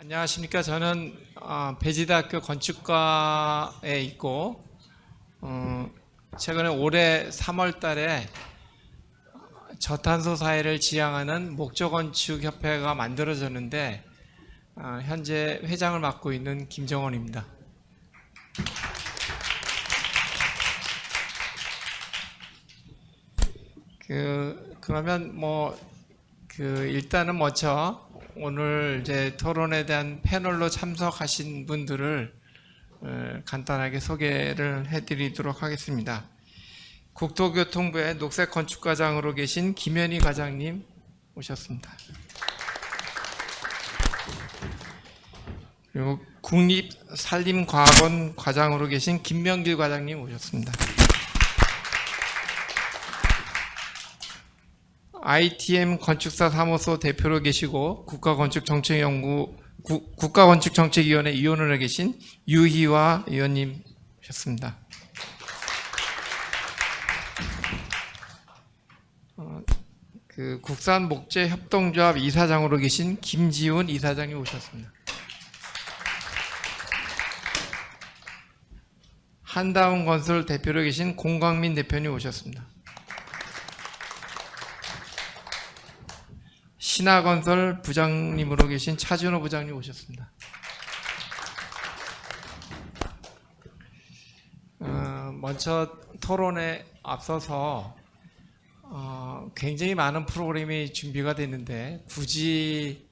안녕하십니까. 저는 배지대학교 건축과에 있고 최근에 올해 3월 달에 저탄소 사회를 지향하는 목조건축협회가 만들어졌는데 현재 회장을 맡고 있는 김정원입니다. 그러면 일단은 먼저 오늘 이제 토론에 대한 패널로 참석하신 분들을 간단하게 소개를 해드리도록 하겠습니다. 국토교통부의 녹색건축과장으로 계신 김현희 과장님 오셨습니다. 그리고 국립산림과학원 과장으로 계신 김명길 과장님 오셨습니다. ITM 건축사 사무소 대표로 계시고 국가건축정책위원회 위원으로 계신 유희화 위원님 오셨습니다. 국산목재협동조합 이사장으로 계신 김지훈 이사장님 오셨습니다. 한다운건설 대표로 계신 공광민 대표님 오셨습니다. 신하건설 부장님으로 계신 차준호 부장님 오셨습니다. 먼저 토론에 앞서서 굉장히 많은 프로그램이 준비가 됐는데 굳이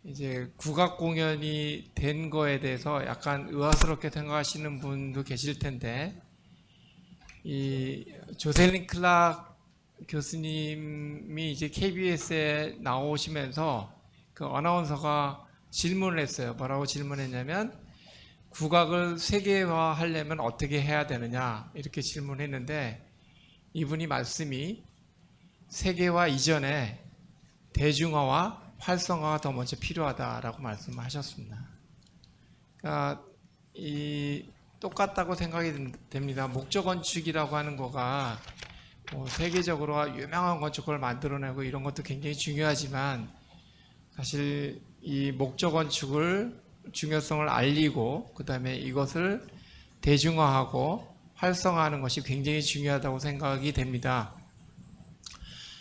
이제 국악 공연이 된 거에 대해서 약간 의아스럽게 생각하시는 분도 계실 텐데, 이 조셀린 클락 교수님이 이제 KBS에 나오시면서 그 아나운서가 질문을 했어요. 뭐라고 질문했냐면 국악을 세계화하려면 어떻게 해야 되느냐 이렇게 질문했는데, 이분이 말씀이 세계화 이전에 대중화와 활성화가 더 먼저 필요하다라고 말씀하셨습니다. 그러니까 똑같다고 생각이 됩니다. 목조건축이라고 하는 거가 세계적으로 유명한 건축을 만들어내고 이런 것도 굉장히 중요하지만, 사실 이 목조건축을 중요성을 알리고 그 다음에 이것을 대중화하고 활성화하는 것이 굉장히 중요하다고 생각이 됩니다.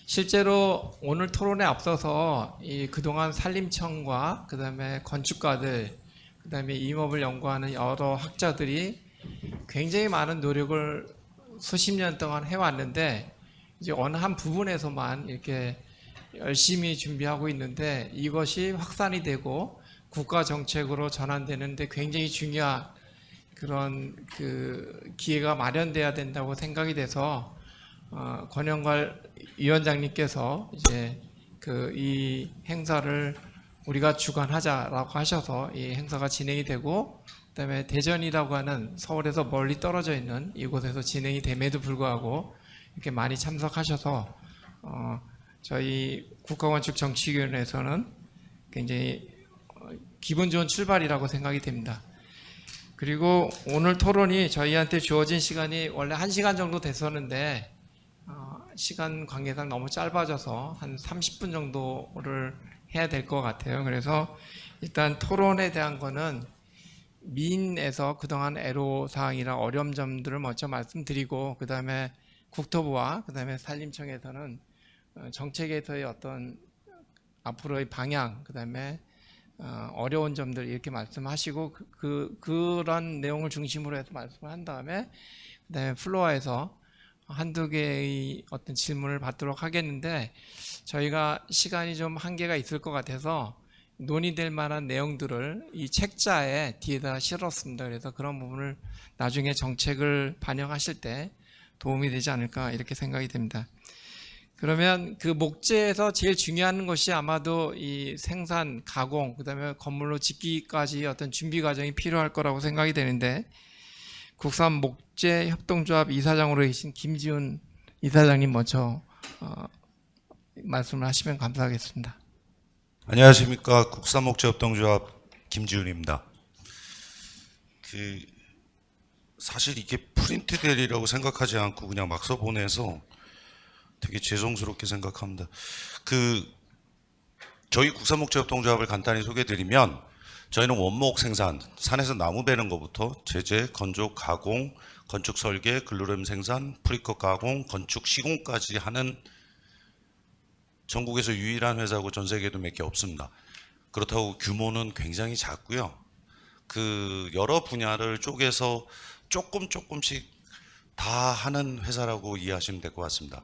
실제로 오늘 토론에 앞서서 그동안 산림청과 그 다음에 건축가들, 그 다음에 임업을 연구하는 여러 학자들이 굉장히 많은 노력을 수십 년 동안 해왔는데, 이제 어느 한 부분에서만 이렇게 열심히 준비하고 있는데, 이것이 확산이 되고 국가 정책으로 전환되는데 굉장히 중요한 그런 기회가 마련돼야 된다고 생각이 돼서 권영갈 위원장님께서 이제 이 행사를 우리가 주관하자라고 하셔서 이 행사가 진행이 되고, 그다음에 대전이라고 하는 서울에서 멀리 떨어져 있는 이곳에서 진행이 됨에도 불구하고 이렇게 많이 참석하셔서 저희 국가건축정책위원회에서는 굉장히 기분 좋은 출발이라고 생각이 됩니다. 그리고 오늘 토론이 저희한테 주어진 시간이 원래 1시간 정도 됐었는데 시간 관계상 너무 짧아져서 한 30분 정도를 해야 될 것 같아요. 그래서 일단 토론에 대한 거는 민에서 그동안 애로사항이나 어려운 점들을 먼저 말씀드리고, 그 다음에 국토부와 그 다음에 산림청에서는 정책에서의 어떤 앞으로의 방향, 그 다음에 어려운 점들 이렇게 말씀하시고 그런 내용을 중심으로 해서 말씀을 한 다음에 그 다음에 플로어에서 한두 개의 어떤 질문을 받도록 하겠는데, 저희가 시간이 좀 한계가 있을 것 같아서 논의될 만한 내용들을 이 책자에 뒤에다 실었습니다. 그래서 그런 부분을 나중에 정책을 반영하실 때 도움이 되지 않을까 이렇게 생각이 됩니다. 그러면 그 목재에서 제일 중요한 것이 아마도 이 생산, 가공, 그 다음에 건물로 짓기까지 어떤 준비 과정이 필요할 거라고 생각이 되는데, 국산목재협동조합 이사장으로 계신 김지훈 이사장님 먼저 말씀을 하시면 감사하겠습니다. 안녕하십니까. 국산목재협동조합 김지훈입니다. 사실 이게 프린트될이라고 생각하지 않고 그냥 막 써보내서 되게 죄송스럽게 생각합니다. 저희 국산목재협동조합을 간단히 소개해드리면, 저희는 원목 생산, 산에서 나무 베는 것부터 제재, 건조, 가공, 건축 설계, 글루렘 생산, 프리컷 가공, 건축 시공까지 하는 전국에서 유일한 회사고 전 세계에도 몇 개 없습니다. 그렇다고 규모는 굉장히 작고요. 그 여러 분야를 쪼개서 조금씩 다 하는 회사라고 이해하시면 될 것 같습니다.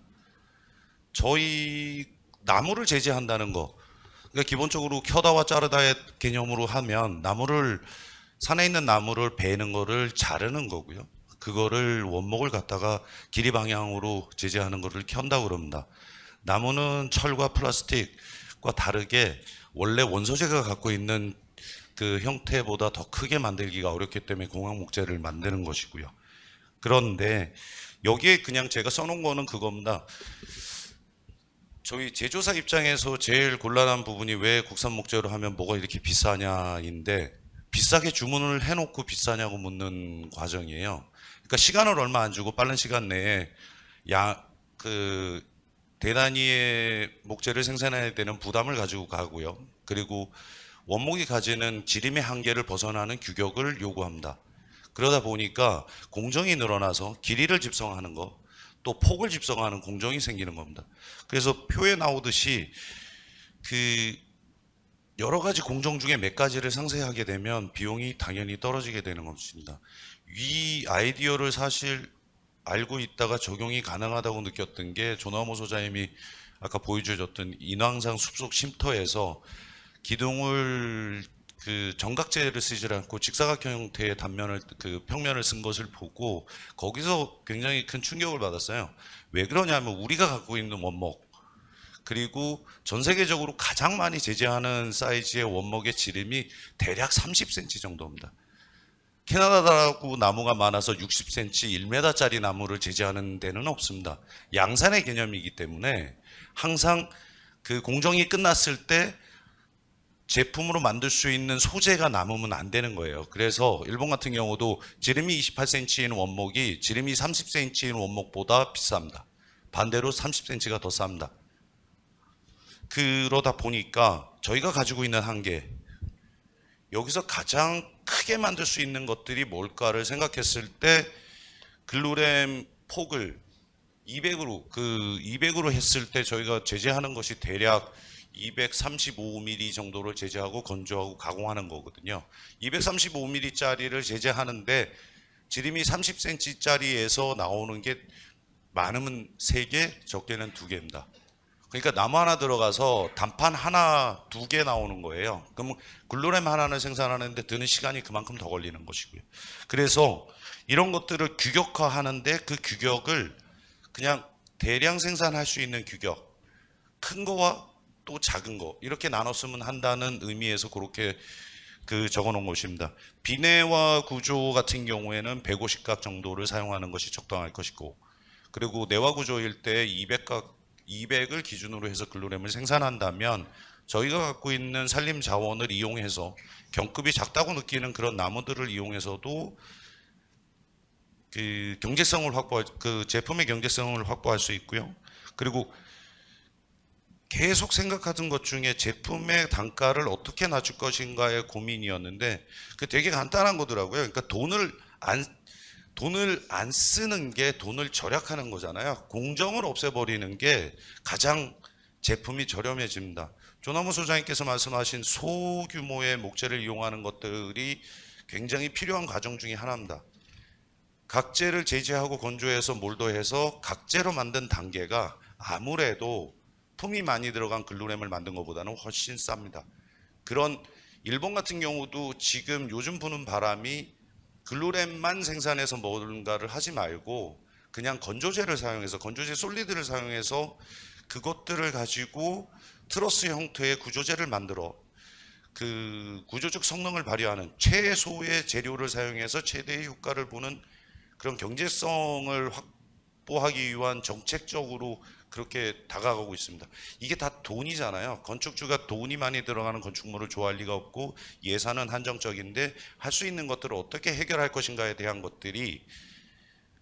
저희 나무를 제재한다는 거, 그러니까 기본적으로 켜다와 자르다의 개념으로 하면 나무를 산에 있는 나무를 베는 거를 자르는 거고요. 그거를 원목을 갖다가 길이 방향으로 제재하는 거를 켠다고 그럽니다. 나무는 철과 플라스틱과 다르게 원래 원소재가 갖고 있는 그 형태보다 더 크게 만들기가 어렵기 때문에 공학 목재를 만드는 것이고요. 그런데 여기에 그냥 제가 써놓은 거는 그겁니다. 저희 제조사 입장에서 제일 곤란한 부분이 왜 국산 목재로 하면 뭐가 이렇게 비싸냐인데, 비싸게 주문을 해놓고 비싸냐고 묻는 과정이에요. 그러니까 시간을 얼마 안 주고 빠른 시간 내에 대단위의 목재를 생산해야 되는 부담을 가지고 가고요. 그리고 원목이 가지는 지림의 한계를 벗어나는 규격을 요구합니다. 그러다 보니까 공정이 늘어나서 길이를 집성하는 거, 또 폭을 집성하는 공정이 생기는 겁니다. 그래서 표에 나오듯이 그 여러 가지 공정 중에 몇 가지를 상세하게 되면 비용이 당연히 떨어지게 되는 것입니다. 이 아이디어를 사실 알고 있다가 적용이 가능하다고 느꼈던 게 조나무 소장님이 아까 보여주셨던 인왕산 숲속 쉼터에서 기둥을 그 정각제를 쓰지 않고 직사각형 형태의 단면을 그 평면을 쓴 것을 보고 거기서 굉장히 큰 충격을 받았어요. 왜 그러냐면 우리가 갖고 있는 원목, 그리고 전 세계적으로 가장 많이 제재하는 사이즈의 원목의 지름이 대략 30cm 정도입니다. 캐나다라고 나무가 많아서 60cm, 1m짜리 나무를 제재하는 데는 없습니다. 양산의 개념이기 때문에 항상 그 공정이 끝났을 때 제품으로 만들 수 있는 소재가 남으면 안 되는 거예요. 그래서 일본 같은 경우도 지름이 28cm인 원목이 지름이 30cm인 원목보다 비쌉니다. 반대로 30cm가 더 쌉니다. 그러다 보니까 저희가 가지고 있는 한계, 여기서 가장 크게 만들 수 있는 것들이 뭘까를 생각했을 때 글루렘 폭을 200으로 했을 때 저희가 제재하는 것이 대략 235mm 정도를 제재하고 건조하고 가공하는 거거든요. 235mm짜리를 제재하는데 지름이 30cm짜리에서 나오는 게 많으면 3개, 적게는 2개입니다. 그러니까 나무 하나 들어가서 단판 하나, 2개 나오는 거예요. 그럼 글루렘 하나를 생산하는데 드는 시간이 그만큼 더 걸리는 것이고요. 그래서 이런 것들을 규격화하는데 그 규격을 그냥 대량 생산할 수 있는 규격, 큰 거와 또 작은 거 이렇게 나눴으면 한다는 의미에서 그렇게 적어 놓은 것입니다. 비내화 구조 같은 경우에는 150각 정도를 사용하는 것이 적당할 것이고, 그리고 내화 구조일 때 200을 기준으로 해서 글루렘을 생산한다면 저희가 갖고 있는 산림 자원을 이용해서 경급이 작다고 느끼는 그런 나무들을 이용해서도 그 제품의 경제성을 확보할 수 있고요. 그리고 계속 생각하던 것 중에 제품의 단가를 어떻게 낮출 것인가의 고민이었는데 그 되게 간단한 거더라고요. 그러니까 돈을 안 쓰는 게 돈을 절약하는 거잖아요. 공정을 없애버리는 게 가장 제품이 저렴해집니다. 조나무 소장님께서 말씀하신 소규모의 목재를 이용하는 것들이 굉장히 필요한 과정 중에 하나입니다. 각재를 제재하고 건조해서 몰도해서 각재로 만든 단계가 아무래도 품이 많이 들어간 글루렘을 만든 것보다는 훨씬 쌉니다. 그런 일본 같은 경우도 지금 요즘 부는 바람이 글루렘만 생산해서 뭔가를 하지 말고 그냥 건조제를 사용해서 건조제 솔리드를 사용해서 그것들을 가지고 트러스 형태의 구조재를 만들어 그 구조적 성능을 발휘하는 최소의 재료를 사용해서 최대의 효과를 보는 그런 경제성을 확보하기 위한 정책적으로 그렇게 다가가고 있습니다. 이게 다 돈이잖아요. 건축주가 돈이 많이 들어가는 건축물을 좋아할 리가 없고 예산은 한정적인데 할 수 있는 것들을 어떻게 해결할 것인가에 대한 것들이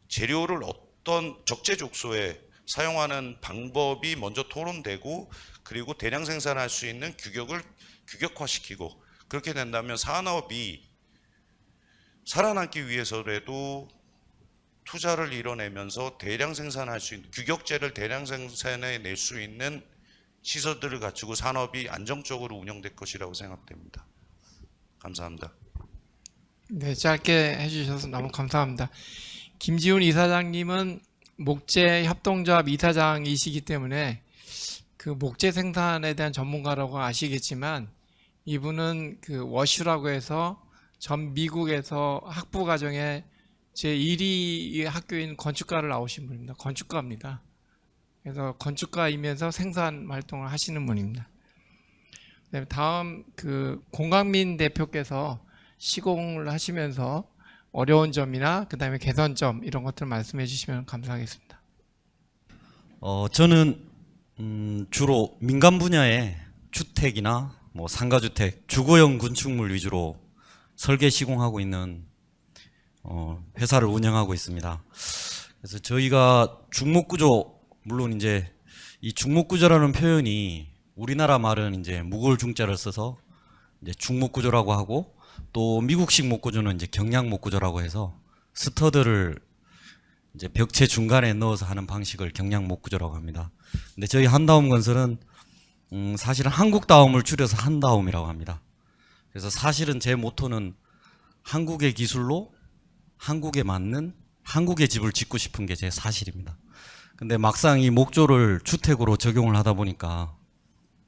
재료를 어떤 적재적소에 사용하는 방법이 먼저 토론되고 그리고 대량 생산할 수 있는 규격을 규격화시키고 그렇게 된다면 산업이 살아남기 위해서라도 투자를 이뤄내면서 대량 생산할 수 있는, 규격제를 대량 생산해 낼 수 있는 시설들을 갖추고 산업이 안정적으로 운영될 것이라고 생각됩니다. 감사합니다. 네, 짧게 해주셔서 너무 감사합니다. 김지훈 이사장님은 목재 협동조합 이사장이시기 때문에 그 목재 생산에 대한 전문가라고 아시겠지만 이분은 그 워슈라고 해서 전 미국에서 학부 과정에 제1위 학교인 건축가를 나오신 분입니다. 건축가입니다. 그래서 건축가이면서 생산 활동을 하시는 분입니다. 그다음에 다음 그 공강민 대표께서 시공을 하시면서 어려운 점이나 그다음에 개선점 이런 것들 말씀해 주시면 감사하겠습니다. 저는 주로 민간 분야의 주택이나 뭐 상가주택, 주거용 건축물 위주로 설계 시공하고 있는 회사를 운영하고 있습니다. 그래서 저희가 중목구조, 물론 이제 이 중목구조라는 표현이 우리나라 말은 이제 무거울 중자를 써서 이제 중목구조라고 하고, 또 미국식 목구조는 이제 경량 목구조라고 해서 스터드를 이제 벽체 중간에 넣어서 하는 방식을 경량 목구조라고 합니다. 근데 저희 한다움 건설은 사실은 한국다움을 줄여서 한다움이라고 합니다. 그래서 사실은 제 모토는 한국의 기술로 한국에 맞는 한국의 집을 짓고 싶은 게 제 사실입니다. 근데 막상 이 목조를 주택으로 적용을 하다 보니까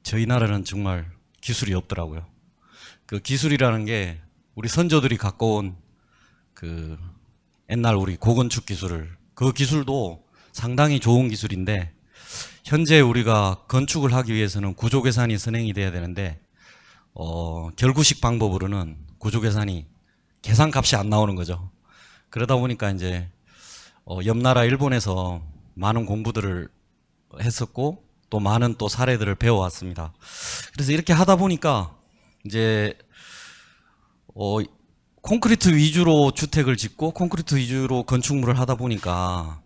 저희 나라는 정말 기술이 없더라고요. 그 기술이라는 게 우리 선조들이 갖고 온 그 옛날 우리 고건축 기술을, 그 기술도 상당히 좋은 기술인데 현재 우리가 건축을 하기 위해서는 구조 계산이 선행이 돼야 되는데 결구식 방법으로는 구조 계산이 계산값이 안 나오는 거죠. 그러다 보니까 이제 옆 나라 일본에서 많은 공부들을 했었고 또 많은 또 사례들을 배워왔습니다. 그래서 이렇게 하다 보니까 이제 콘크리트 위주로 주택을 짓고 콘크리트 위주로 건축물을 하다 보니까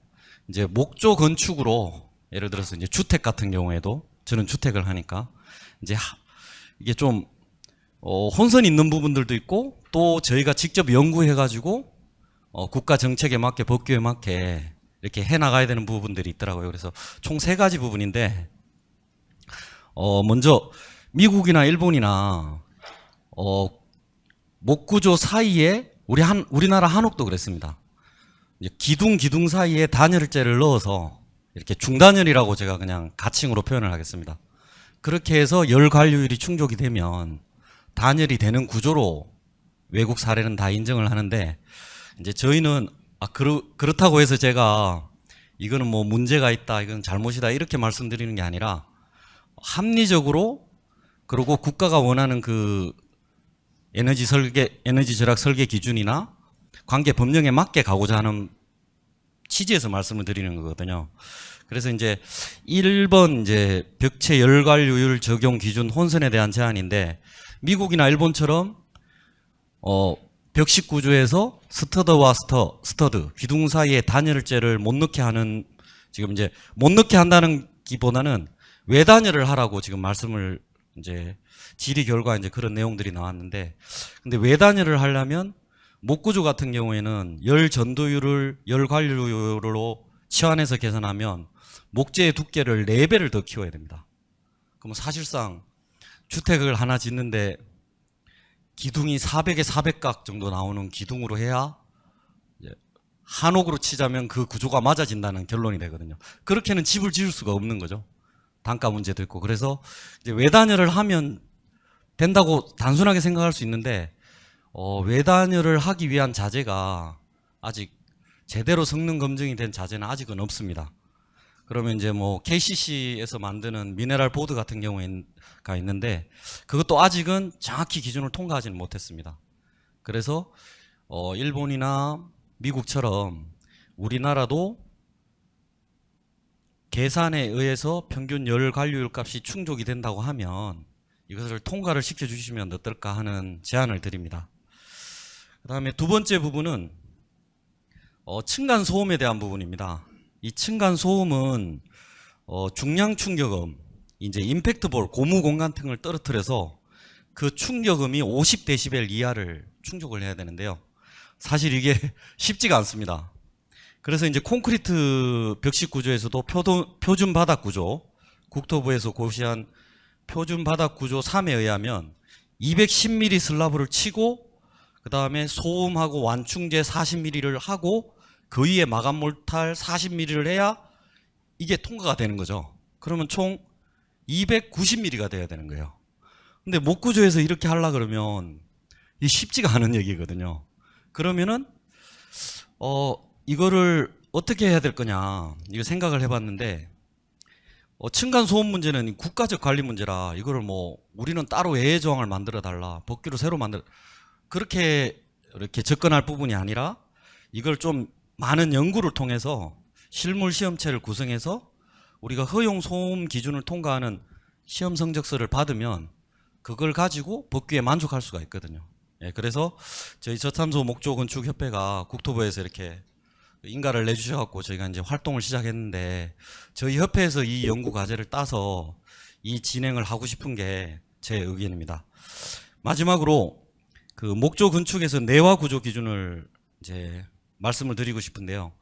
이제 목조 건축으로, 예를 들어서 이제 주택 같은 경우에도 저는 주택을 하니까 이제 이게 좀 혼선이 있는 부분들도 있고, 또 저희가 직접 연구해가지고 국가 정책에 맞게 법규에 맞게 이렇게 해나가야 되는 부분들이 있더라고요. 그래서 총 3가지 부분인데, 먼저 미국이나 일본이나 목구조 사이에 우리나라 한옥도 그랬습니다. 기둥 사이에 단열재를 넣어서 이렇게 중단열이라고 제가 그냥 가칭으로 표현을 하겠습니다. 그렇게 해서 열 관류율이 충족이 되면 단열이 되는 구조로 외국 사례는 다 인정을 하는데, 이제 저희는 그렇다고 해서 제가 이거는 뭐 문제가 있다, 이건 잘못이다 이렇게 말씀드리는 게 아니라 합리적으로, 그리고 국가가 원하는 그 에너지 절약 설계 기준이나 관계 법령에 맞게 가고자 하는 취지에서 말씀을 드리는 거거든요. 그래서 이제 1번 이제 벽체 열관류율 적용 기준 혼선에 대한 제한인데, 미국이나 일본처럼 벽식 구조에서 스터드와 스터드 기둥 사이에 단열재를 못 넣게 하는, 지금 이제 못 넣게 한다는 기보다는 외단열을 하라고 지금 말씀을, 이제 질의 결과 이제 그런 내용들이 나왔는데, 근데 외단열을 하려면 목구조 같은 경우에는 열 전도율을 열 관류율로 치환해서 계산하면 목재의 두께를 4배를 더 키워야 됩니다. 그럼 사실상 주택을 하나 짓는데 기둥이 400에 400각 정도 나오는 기둥으로 해야 한옥으로 치자면 그 구조가 맞아진다는 결론이 되거든요. 그렇게는 집을 지을 수가 없는 거죠. 단가 문제도 있고. 그래서 이제 외단열을 하면 된다고 단순하게 생각할 수 있는데, 외단열을 하기 위한 자재가 아직 제대로 성능 검증이 된 자재는 아직은 없습니다. 그러면 이제 뭐 KCC에서 만드는 미네랄 보드 같은 경우가 있는데 그것도 아직은 정확히 기준을 통과하지는 못했습니다. 그래서 일본이나 미국처럼 우리나라도 계산에 의해서 평균 열 관류율 값이 충족이 된다고 하면 이것을 통과를 시켜주시면 어떨까 하는 제안을 드립니다. 그 다음에 2번째 부분은 층간소음에 대한 부분입니다. 이 층간소음은 중량 충격음, 이제 임팩트볼, 고무 공간 등을 떨어뜨려서 그 충격음이 50데시벨 이하를 충족을 해야 되는데요. 사실 이게 쉽지가 않습니다. 그래서 이제 콘크리트 벽식 구조에서도 표준 바닥 구조, 국토부에서 고시한 표준 바닥 구조 3에 의하면 210mm 슬라브를 치고 그 다음에 소음하고 완충제 40mm를 하고 그 위에 마감 몰탈 40mm를 해야 이게 통과가 되는 거죠. 그러면 총 290mm가 돼야 되는 거예요. 근데 목구조에서 이렇게 하려 그러면 이 쉽지가 않은 얘기거든요. 그러면은 이거를 어떻게 해야 될 거냐 이거 생각을 해봤는데 층간 소음 문제는 국가적 관리 문제라 이거를 뭐 우리는 따로 예외 조항을 만들어 달라 법규를 새로 만들어 그렇게 이렇게 접근할 부분이 아니라 이걸 좀 많은 연구를 통해서 실물 시험체를 구성해서 우리가 허용 소음 기준을 통과하는 시험 성적서를 받으면 그걸 가지고 법규에 만족할 수가 있거든요. 예, 그래서 저희 저탄소 목조 건축 협회가 국토부에서 이렇게 인가를 내주셔갖고 저희가 이제 활동을 시작했는데 저희 협회에서 이 연구 과제를 따서 이 진행을 하고 싶은 게 제 의견입니다. 마지막으로 그 목조 건축에서 내화 구조 기준을 이제 말씀을 드리고 싶은데요.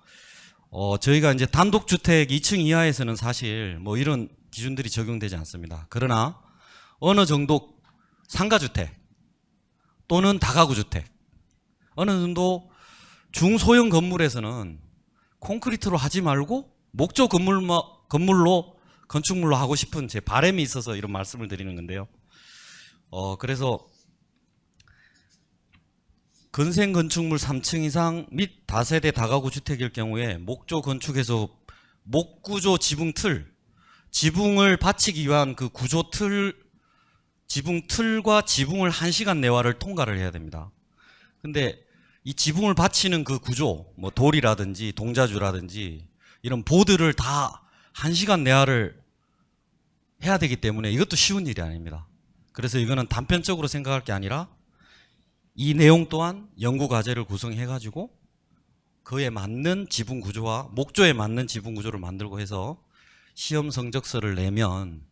저희가 이제 단독주택 2층 이하에서는 사실 뭐 이런 기준들이 적용되지 않습니다. 그러나 어느 정도 상가주택 또는 다가구 주택 어느 정도 중소형 건물에서는 콘크리트로 하지 말고 목조 건물로 건축물로 하고 싶은 제 바람이 있어서 이런 말씀을 드리는 건데요. 그래서 건생 건축물 3층 이상 및 다세대 다가구 주택일 경우에 목조 건축에서 목구조 지붕 틀, 지붕을 받치기 위한 그 구조 틀, 지붕 틀과 지붕을 1시간 내와를 통과를 해야 됩니다. 근데 이 지붕을 받치는 그 구조, 뭐 돌이라든지 동자주라든지 이런 보드를 다 1시간 내화를 해야 되기 때문에 이것도 쉬운 일이 아닙니다. 그래서 이거는 단편적으로 생각할 게 아니라 이 내용 또한 연구 과제를 구성해 가지고 그에 맞는 지붕 구조와 목조에 맞는 지붕 구조를 만들고 해서 시험 성적서를 내면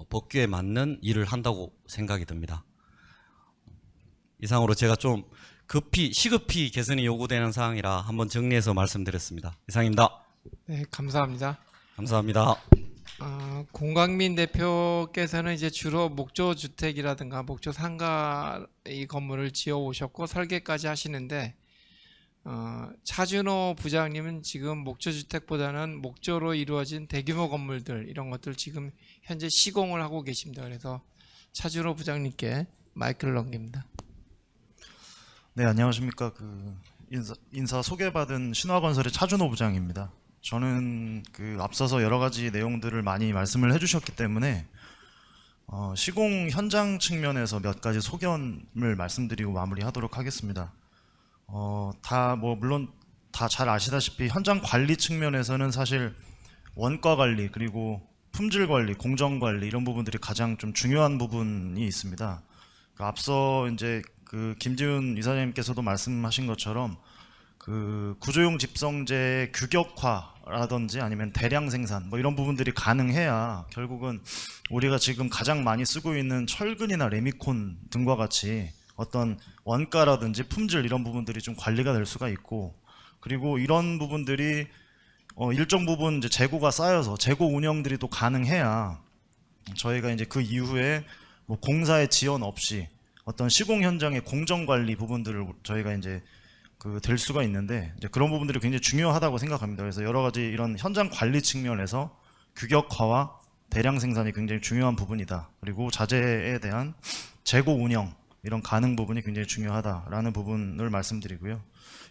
법규에 맞는 일을 한다고 생각이 듭니다. 이상으로 제가 좀 시급히 개선이 요구되는 사항이라 한번 정리해서 말씀드렸습니다. 이상입니다. 네, 감사합니다. 감사합니다. 공광민 대표께서는 이제 주로 목조 주택이라든가 목조 상가 이 건물을 지어 오셨고 설계까지 하시는데 차준호 부장님은 지금 목조 주택보다는 목조로 이루어진 대규모 건물들 이런 것들 지금 현재 시공을 하고 계십니다. 그래서 차준호 부장님께 마이크를 넘깁니다. 네, 안녕하십니까. 인사 소개받은 신화건설의 차준호 부장입니다. 저는 앞서서 여러 가지 내용들을 많이 말씀을 해주셨기 때문에 시공 현장 측면에서 몇 가지 소견을 말씀드리고 마무리하도록 하겠습니다. 물론 다 잘 아시다시피 현장 관리 측면에서는 사실 원가 관리 그리고 품질 관리, 공정 관리 이런 부분들이 가장 좀 중요한 부분이 있습니다. 앞서 이제 김지훈 이사장님께서도 말씀하신 것처럼 구조용 집성제의 규격화라든지 아니면 대량 생산 뭐 이런 부분들이 가능해야 결국은 우리가 지금 가장 많이 쓰고 있는 철근이나 레미콘 등과 같이 어떤 원가라든지 품질 이런 부분들이 좀 관리가 될 수가 있고 그리고 이런 부분들이 일정 부분 이제 재고가 쌓여서 재고 운영들이 또 가능해야 저희가 이제 그 이후에 뭐 공사의 지연 없이 어떤 시공 현장의 공정 관리 부분들을 저희가 이제 될 수가 있는데 이제 그런 부분들이 굉장히 중요하다고 생각합니다. 그래서 여러 가지 이런 현장 관리 측면에서 규격화와 대량 생산이 굉장히 중요한 부분이다. 그리고 자재에 대한 재고 운영 이런 가능 부분이 굉장히 중요하다라는 부분을 말씀드리고요.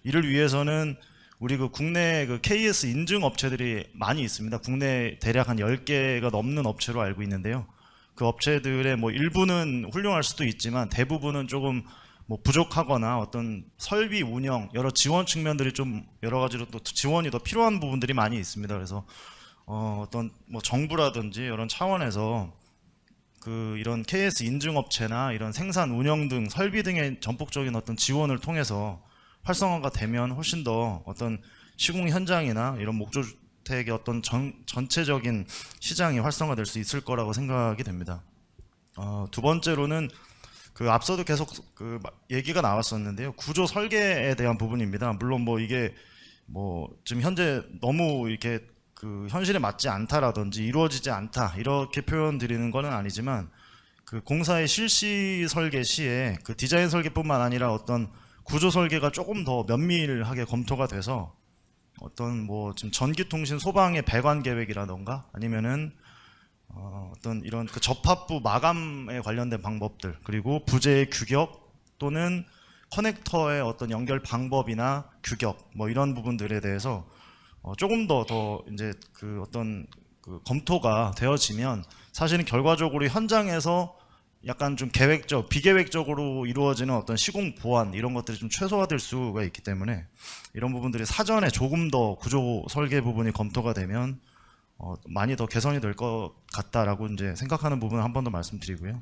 이를 위해서는 우리 국내 KS 인증 업체들이 많이 있습니다. 국내 대략 한 10개가 넘는 업체로 알고 있는데요. 그 업체들의 뭐 일부는 훌륭할 수도 있지만 대부분은 조금 뭐 부족하거나 어떤 설비 운영 여러 지원 측면들이 좀 여러 가지로 또 지원이 더 필요한 부분들이 많이 있습니다. 그래서 어떤 뭐 정부라든지 이런 차원에서 이런 KS 인증 업체나 이런 생산 운영 등 설비 등의 전폭적인 어떤 지원을 통해서 활성화가 되면 훨씬 더 어떤 시공 현장이나 이런 목조주택의 어떤 전체적인 시장이 활성화될 수 있을 거라고 생각이 됩니다. 두 번째로는 그 앞서도 계속 얘기가 나왔었는데요. 구조 설계에 대한 부분입니다. 물론 뭐 이게 뭐 지금 현재 너무 이렇게 그 현실에 맞지 않다라든지 이루어지지 않다 이렇게 표현 드리는 거는 아니지만 그 공사의 실시 설계 시에 그 디자인 설계뿐만 아니라 어떤 구조 설계가 조금 더 면밀하게 검토가 돼서 어떤 뭐 지금 전기통신 소방의 배관 계획이라던가 아니면은 어떤 이런 그 접합부 마감에 관련된 방법들 그리고 부재의 규격 또는 커넥터의 어떤 연결 방법이나 규격 뭐 이런 부분들에 대해서 조금 더 이제 그 어떤 그 검토가 되어지면 사실은 결과적으로 현장에서 약간 좀 비계획적으로 이루어지는 어떤 시공 보완 이런 것들이 좀 최소화될 수가 있기 때문에 이런 부분들이 사전에 조금 더 구조 설계 부분이 검토가 되면 많이 더 개선이 될 것 같다라고 이제 생각하는 부분을 한 번 더 말씀드리고요.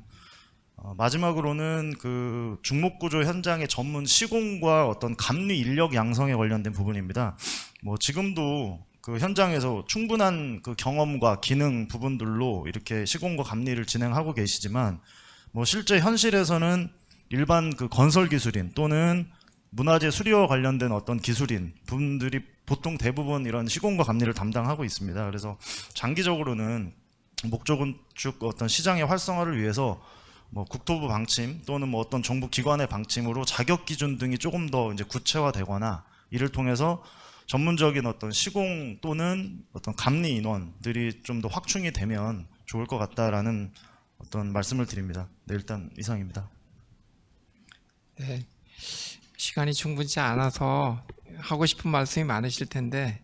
마지막으로는 그 중목구조 현장의 전문 시공과 어떤 감리 인력 양성에 관련된 부분입니다. 뭐 지금도 그 현장에서 충분한 그 경험과 기능 부분들로 이렇게 시공과 감리를 진행하고 계시지만 뭐 실제 현실에서는 일반 그 건설 기술인 또는 문화재 수리와 관련된 어떤 기술인 분들이 보통 대부분 이런 시공과 감리를 담당하고 있습니다. 그래서 장기적으로는 목조건축 어떤 시장의 활성화를 위해서 뭐 국토부 방침 또는 뭐 어떤 정부 기관의 방침으로 자격 기준 등이 조금 더 이제 구체화되거나 이를 통해서 전문적인 어떤 시공 또는 어떤 감리 인원들이 좀 더 확충이 되면 좋을 것 같다라는 어떤 말씀을 드립니다. 네, 일단 이상입니다. 네, 시간이 충분치 않아서 하고 싶은 말씀이 많으실 텐데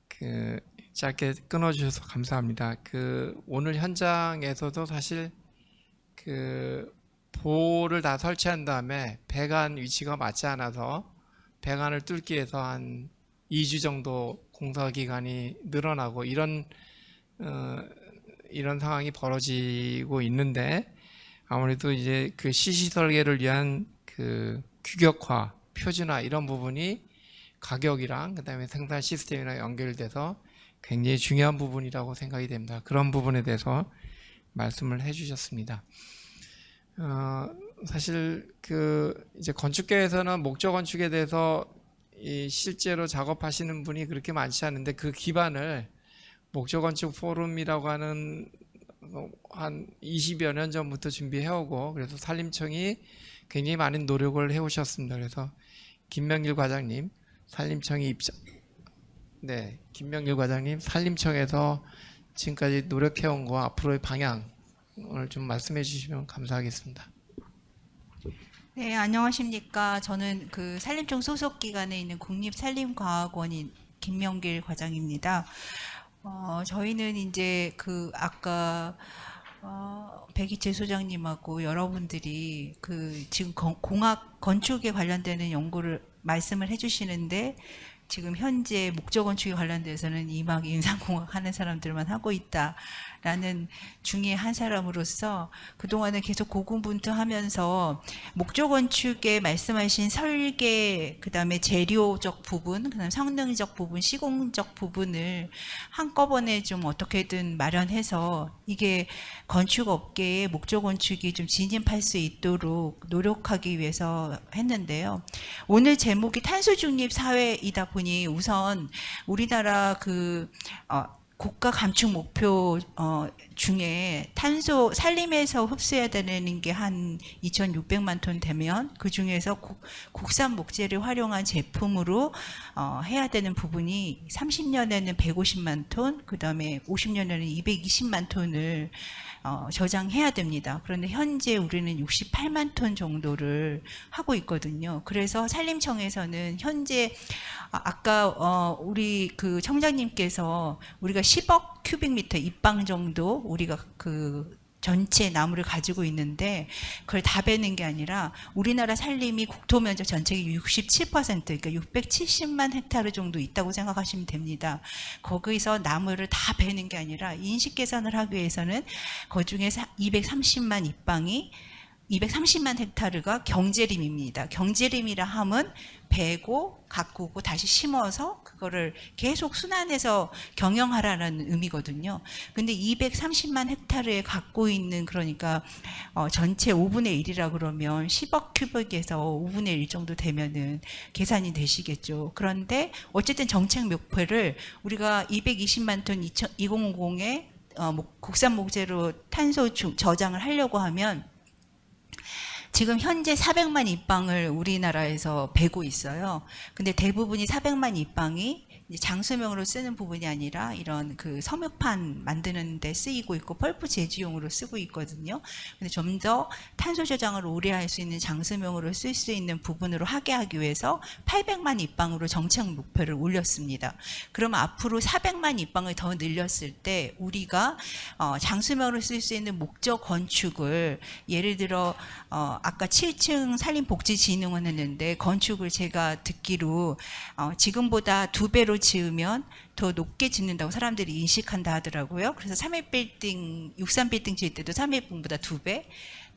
그 짧게 끊어주셔서 감사합니다. 그 오늘 현장에서도 사실 그 보를 다 설치한 다음에 배관 위치가 맞지 않아서 배관을 뚫기 위해서 한 2주 정도 공사 기간이 늘어나고 이런 상황이 벌어지고 있는데 아무래도 이제 그 시시 설계를 위한 그 규격화, 표준화 이런 부분이 가격이랑 그다음에 생산 시스템이랑 연결돼서 굉장히 중요한 부분이라고 생각이 됩니다. 그런 부분에 대해서 말씀을 해주셨습니다. 사실 그 이제 건축계에서는 목조 건축에 대해서 실제로 작업하시는 분이 그렇게 많지 않은데 그 기반을 목조 건축 포럼이라고 하는 한 20여 년 전부터 준비해오고 그래서 산림청이 굉장히 많은 노력을 해오셨습니다. 그래서 김명길 과장님 김명길 과장님 산림청에서 지금까지 노력해온 거 앞으로의 방향을 좀 말씀해 주시면 감사하겠습니다. 네, 안녕하십니까. 저는 그 산림청 소속 기관에 있는 국립산림과학원인 김명길 과장입니다. 저희는 이제 그 아까 백이채 소장님하고 여러분들이 그 지금 공학 건축에 관련되는 연구를 말씀을 해주시는데 지금 현재 목조 건축에 관련돼서는 이막 인상공학 하는 사람들만 하고 있다라는 중에 한 사람으로서 그동안은 계속 고군분투하면서 목조 건축에 말씀하신 설계, 그다음에 재료적 부분, 그다음에 성능적 부분, 시공적 부분을 한꺼번에 좀 어떻게든 마련해서 이게 건축 업계에 목조 건축이 좀 진입할 수 있도록 노력하기 위해서 했는데요. 오늘 제목이 탄소 중립 사회이다 보니 우선 우리나라 그 국가 감축 목표 중에 탄소 산림에서 흡수해야 되는 게 한 2,600만 톤 되면 그 중에서 국산 목재를 활용한 제품으로 해야 되는 부분이 30년에는 150만 톤, 그 다음에 50년에는 220만 톤을 저장해야 됩니다. 그런데 현재 우리는 68만 톤 정도를 하고 있거든요. 그래서 산림청에서는 현재 아까 우리 그 청장님께서 우리가 10억 큐빅미터 입방 정도 우리가 그 전체 나무를 가지고 있는데 그걸 다 베는 게 아니라 우리나라 산림이 국토 면적 전체의 67%, 그러니까 670만 헥타르 정도 있다고 생각하시면 됩니다. 거기서 나무를 다 베는 게 아니라 인식 계산을 하기 위해서는 그중에 230만 입방이 230만 헥타르가 경제림입니다. 경제림이라 함은 베고 가꾸고 다시 심어서 그거를 계속 순환해서 경영하라는 의미거든요. 근데 230만 헥타르에 갖고 있는 그러니까 전체 5분의 1이라 그러면 10억 큐빅에서 5분의 1 정도 되면은 계산이 되시겠죠. 그런데 어쨌든 정책 목표를 우리가 220만 톤 2050에 국산 목재로 탄소 저장을 하려고 하면 지금 현재 400만 입방을 우리나라에서 베고 있어요. 근데 대부분이 400만 입방이 이제 장수명으로 쓰는 부분이 아니라 이런 그 섬유판 만드는 데 쓰이고 있고 펄프 제조용으로 쓰고 있거든요. 근데 좀 더 탄소 저장을 오래 할 수 있는 장수명으로 쓸 수 있는 부분으로 하게 하기 위해서 800만 입방으로 정책 목표를 올렸습니다. 그러면 앞으로 400만 입방을 더 늘렸을 때 우리가 장수명으로 쓸 수 있는 목적 건축을 예를 들어 아까 7층 산림복지진흥원 했는데 건축을 제가 듣기로 지금보다 2배로 지으면 더 높게 짓는다고 사람들이 인식한다 하더라고요. 그래서 3회 빌딩, 63빌딩 지을 때도 3회분보다 2배,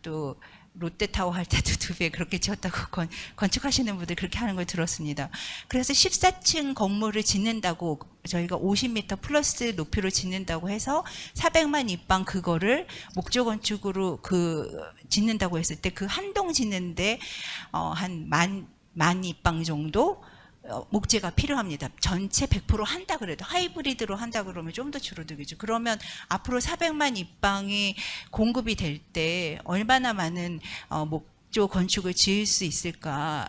또 롯데타워 할 때도 2배 그렇게 지었다고 건축하시는 분들 그렇게 하는 걸 들었습니다. 그래서 14층 건물을 짓는다고 저희가 50m 플러스 높이로 짓는다고 해서 400만 입방 그거를 목조 건축으로 짓는다고 했을 때 그 한 동 짓는데 한 만 입방 정도 목재가 필요합니다. 전체 100% 한다 그래도 하이브리드로 한다 그러면 좀 더 줄어들겠죠. 그러면 앞으로 400만 입방이 공급이 될 때 얼마나 많은 목조 건축을 지을 수 있을까,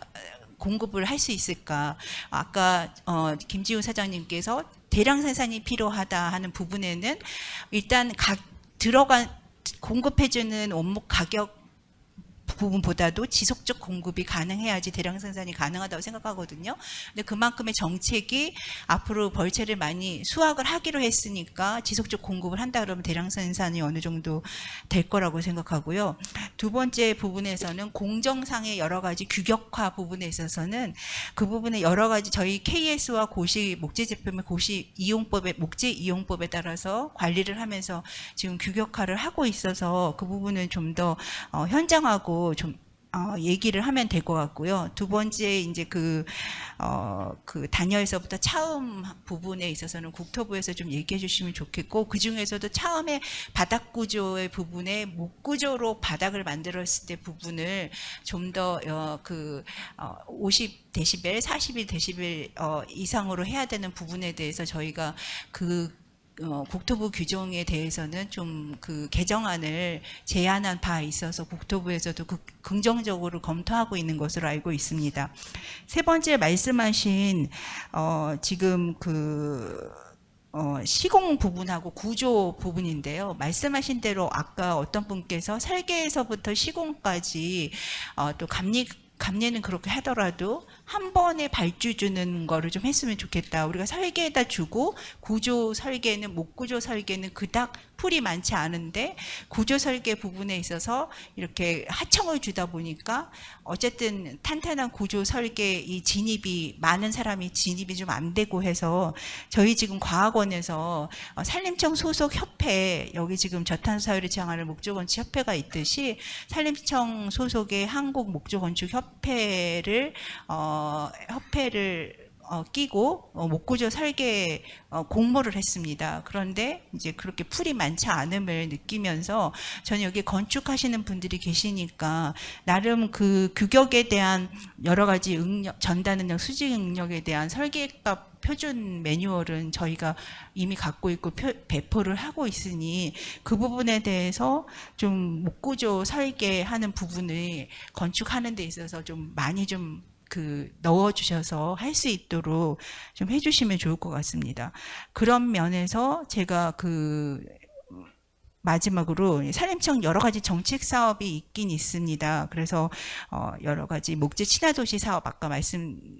공급을 할 수 있을까. 아까 김지훈 사장님께서 대량 생산이 필요하다 하는 부분에는 일단 공급해주는 원목 가격 부분보다도 지속적 공급이 가능해야지 대량 생산이 가능하다고 생각하거든요. 근데 그만큼의 정책이 앞으로 벌채를 많이 수확을 하기로 했으니까 지속적 공급을 한다 그러면 대량 생산이 어느 정도 될 거라고 생각하고요. 두 번째 부분에서는 공정상의 여러 가지 규격화 부분에 있어서는 그 부분에 여러 가지 저희 KS와 고시 목재 제품의 고시 이용법의 목재 이용법에 따라서 관리를 하면서 지금 규격화를 하고 있어서 그 부분은 좀 더 현장하고 좀 얘기를 하면 될 것 같고요. 두 번째 이제 그 단열에서부터 차음 부분에 있어서는 국토부에서 좀 얘기해 주시면 좋겠고 그 중에서도 차음의 바닥 구조의 부분에 목 구조로 바닥을 만들었을 때 부분을 좀 더 50데시벨, 41데시벨 이상으로 해야 되는 부분에 대해서 저희가 국토부 규정에 대해서는 좀 그 개정안을 제안한 바 있어서 국토부에서도 긍정적으로 검토하고 있는 것으로 알고 있습니다. 세 번째 말씀하신 지금 시공 부분하고 구조 부분인데요. 말씀하신 대로 아까 어떤 분께서 설계에서부터 시공까지 또 감리는 그렇게 하더라도 한 번에 발주 주는 거를 좀 했으면 좋겠다. 우리가 설계에다 주고 구조 설계는 목구조 설계는 그닥 풀이 많지 않은데 구조 설계 부분에 있어서 이렇게 하청을 주다 보니까 어쨌든 탄탄한 구조 설계 이 진입이 많은 사람이 진입이 좀 안 되고 해서 저희 지금 과학원에서 산림청 소속 협회 여기 지금 저탄소 사회를 지향하는 목조건축 협회가 있듯이 산림청 소속의 한국 목조건축 협회를 끼고 목구조 설계 공모를 했습니다. 그런데 이제 그렇게 풀이 많지 않음을 느끼면서 저는 여기 건축하시는 분들이 계시니까 나름 그 규격에 대한 여러 가지 전단 능력, 수직 능력에 대한 설계값 표준 매뉴얼은 저희가 이미 갖고 있고 배포를 하고 있으니 그 부분에 대해서 좀 목구조 설계하는 부분을 건축하는 데 있어서 좀 많이 좀 넣어주셔서 할 수 있도록 좀 해주시면 좋을 것 같습니다. 그런 면에서 제가 마지막으로 산림청 여러 가지 정책 사업이 있긴 있습니다. 그래서 여러 가지 목재 친화도시 사업 아까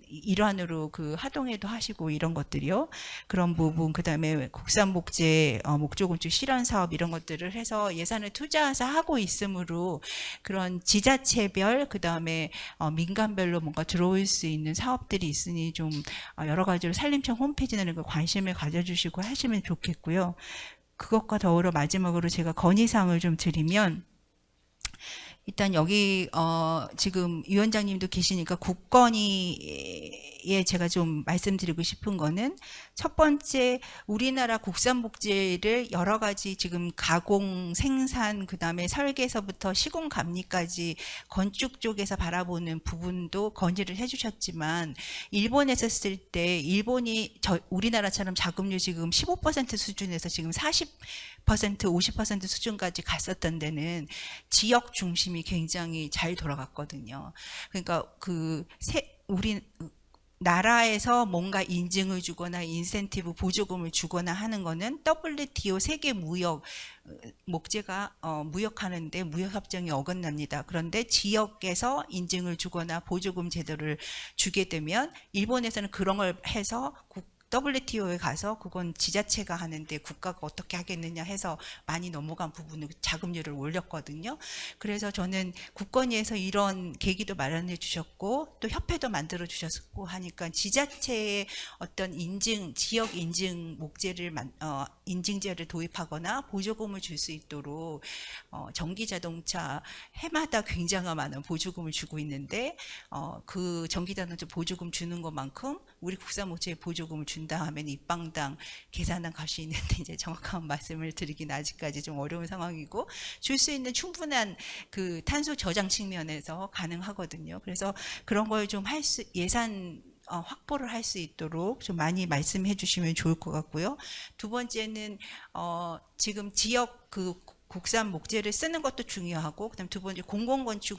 일환으로 하동에도 하시고 이런 것들이요. 그런 부분 그다음에 국산 목재 목조 건축 실현 사업 이런 것들을 해서 예산을 투자해서 하고 있으므로 그런 지자체별 그다음에 민간별로 뭔가 들어올 수 있는 사업들이 있으니 좀 여러 가지로 산림청 홈페이지나 이런 거 관심을 가져주시고 하시면 좋겠고요. 그것과 더불어 마지막으로 제가 건의사항을 좀 드리면 일단 여기 지금 위원장님도 계시니까 국건위에 제가 좀 말씀드리고 싶은 거는 첫 번째 우리나라 국산 목재를 여러 가지 지금 가공, 생산, 그다음에 설계서부터 시공 감리까지 건축 쪽에서 바라보는 부분도 건의를 해주셨지만 일본에서 쓸 때 일본이 우리나라처럼 자금률 지금 15% 수준에서 지금 40% 50% 수준까지 갔었던 데는 지역 중심이 굉장히 잘 돌아갔거든요. 그러니까 우리 나라에서 뭔가 인증을 주거나 인센티브 보조금을 주거나 하는 거는 WTO 세계 무역 목재가 무역하는데 무역협정이 어긋납니다. 그런데 지역에서 인증을 주거나 보조금 제도를 주게 되면 일본에서는 그런 걸 해서 WTO에 가서 그건 지자체가 하는데 국가가 어떻게 하겠느냐 해서 많이 넘어간 부분을 자금률을 올렸거든요. 그래서 저는 국건위에서 이런 계기도 마련해 주셨고 또 협회도 만들어 주셨고 하니까 지자체의 어떤 인증, 지역 인증 목재를 인증제를 도입하거나 보조금을 줄 수 있도록 전기 자동차 해마다 굉장히 많은 보조금을 주고 있는데 그 전기 자동차 보조금 주는 것만큼 우리 국산 목재에 보조금을 준다 하면 입방당 계산한 값이 있는데 이제 정확한 말씀을 드리긴 아직까지 좀 어려운 상황이고 줄 수 있는 충분한 그 탄소 저장 측면에서 가능하거든요. 그래서 그런 걸 좀 예산 확보를 할 수 있도록 좀 많이 말씀해 주시면 좋을 것 같고요. 두 번째는 지금 지역 그 국산 목재를 쓰는 것도 중요하고 그다음 두 번째 공공건축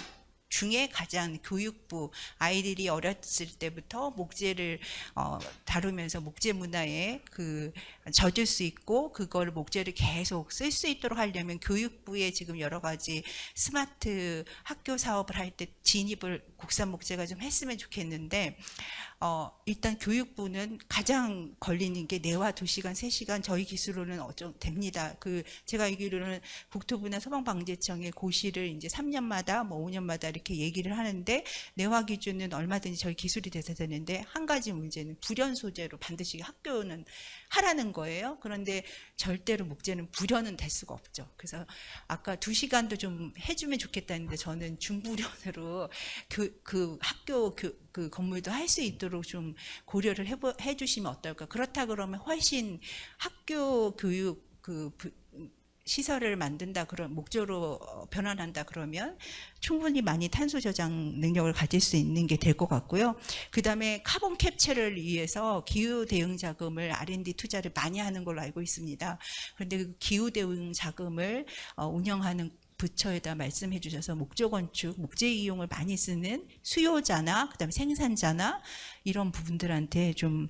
중에 가장 교육부 아이들이 어렸을 때부터 목재를 다루면서 목재 문화에 젖을 수 있고 그걸 목재를 계속 쓸 수 있도록 하려면 교육부에 지금 여러 가지 스마트 학교 사업을 할 때 진입을 국산 목재가 좀 했으면 좋겠는데 일단 교육부는 가장 걸리는 게 내화 2시간, 3시간 저희 기술로는 됩니다. 제가 알기로는 국토부나 소방방재청의 고시를 이제 3년마다 뭐 5년마다 이렇게 얘기를 하는데 내화 기준은 얼마든지 저희 기술이 돼서 되는데 한 가지 문제는 불연 소재로 반드시 학교는 하라는 거예요. 그런데 절대로 목재는 불연은 될 수가 없죠. 그래서 아까 2시간도 좀 해주면 좋겠다는데 저는 중불연으로 그 학교 그 건물도 할 수 있도록 좀 고려를 해주시면 어떨까. 그렇다 그러면 훨씬 학교 교육 시설을 만든다 그런 목재로 변환한다 그러면 충분히 많이 탄소 저장 능력을 가질 수 있는 게 될 것 같고요. 그다음에 카본 캡처를 위해서 기후 대응 자금을 R&D 투자를 많이 하는 걸로 알고 있습니다. 그런데 그 기후 대응 자금을 운영하는 부처에다 말씀해 주셔서 목조건축, 목재 이용을 많이 쓰는 수요자나 그다음에 생산자나 이런 부분들한테 좀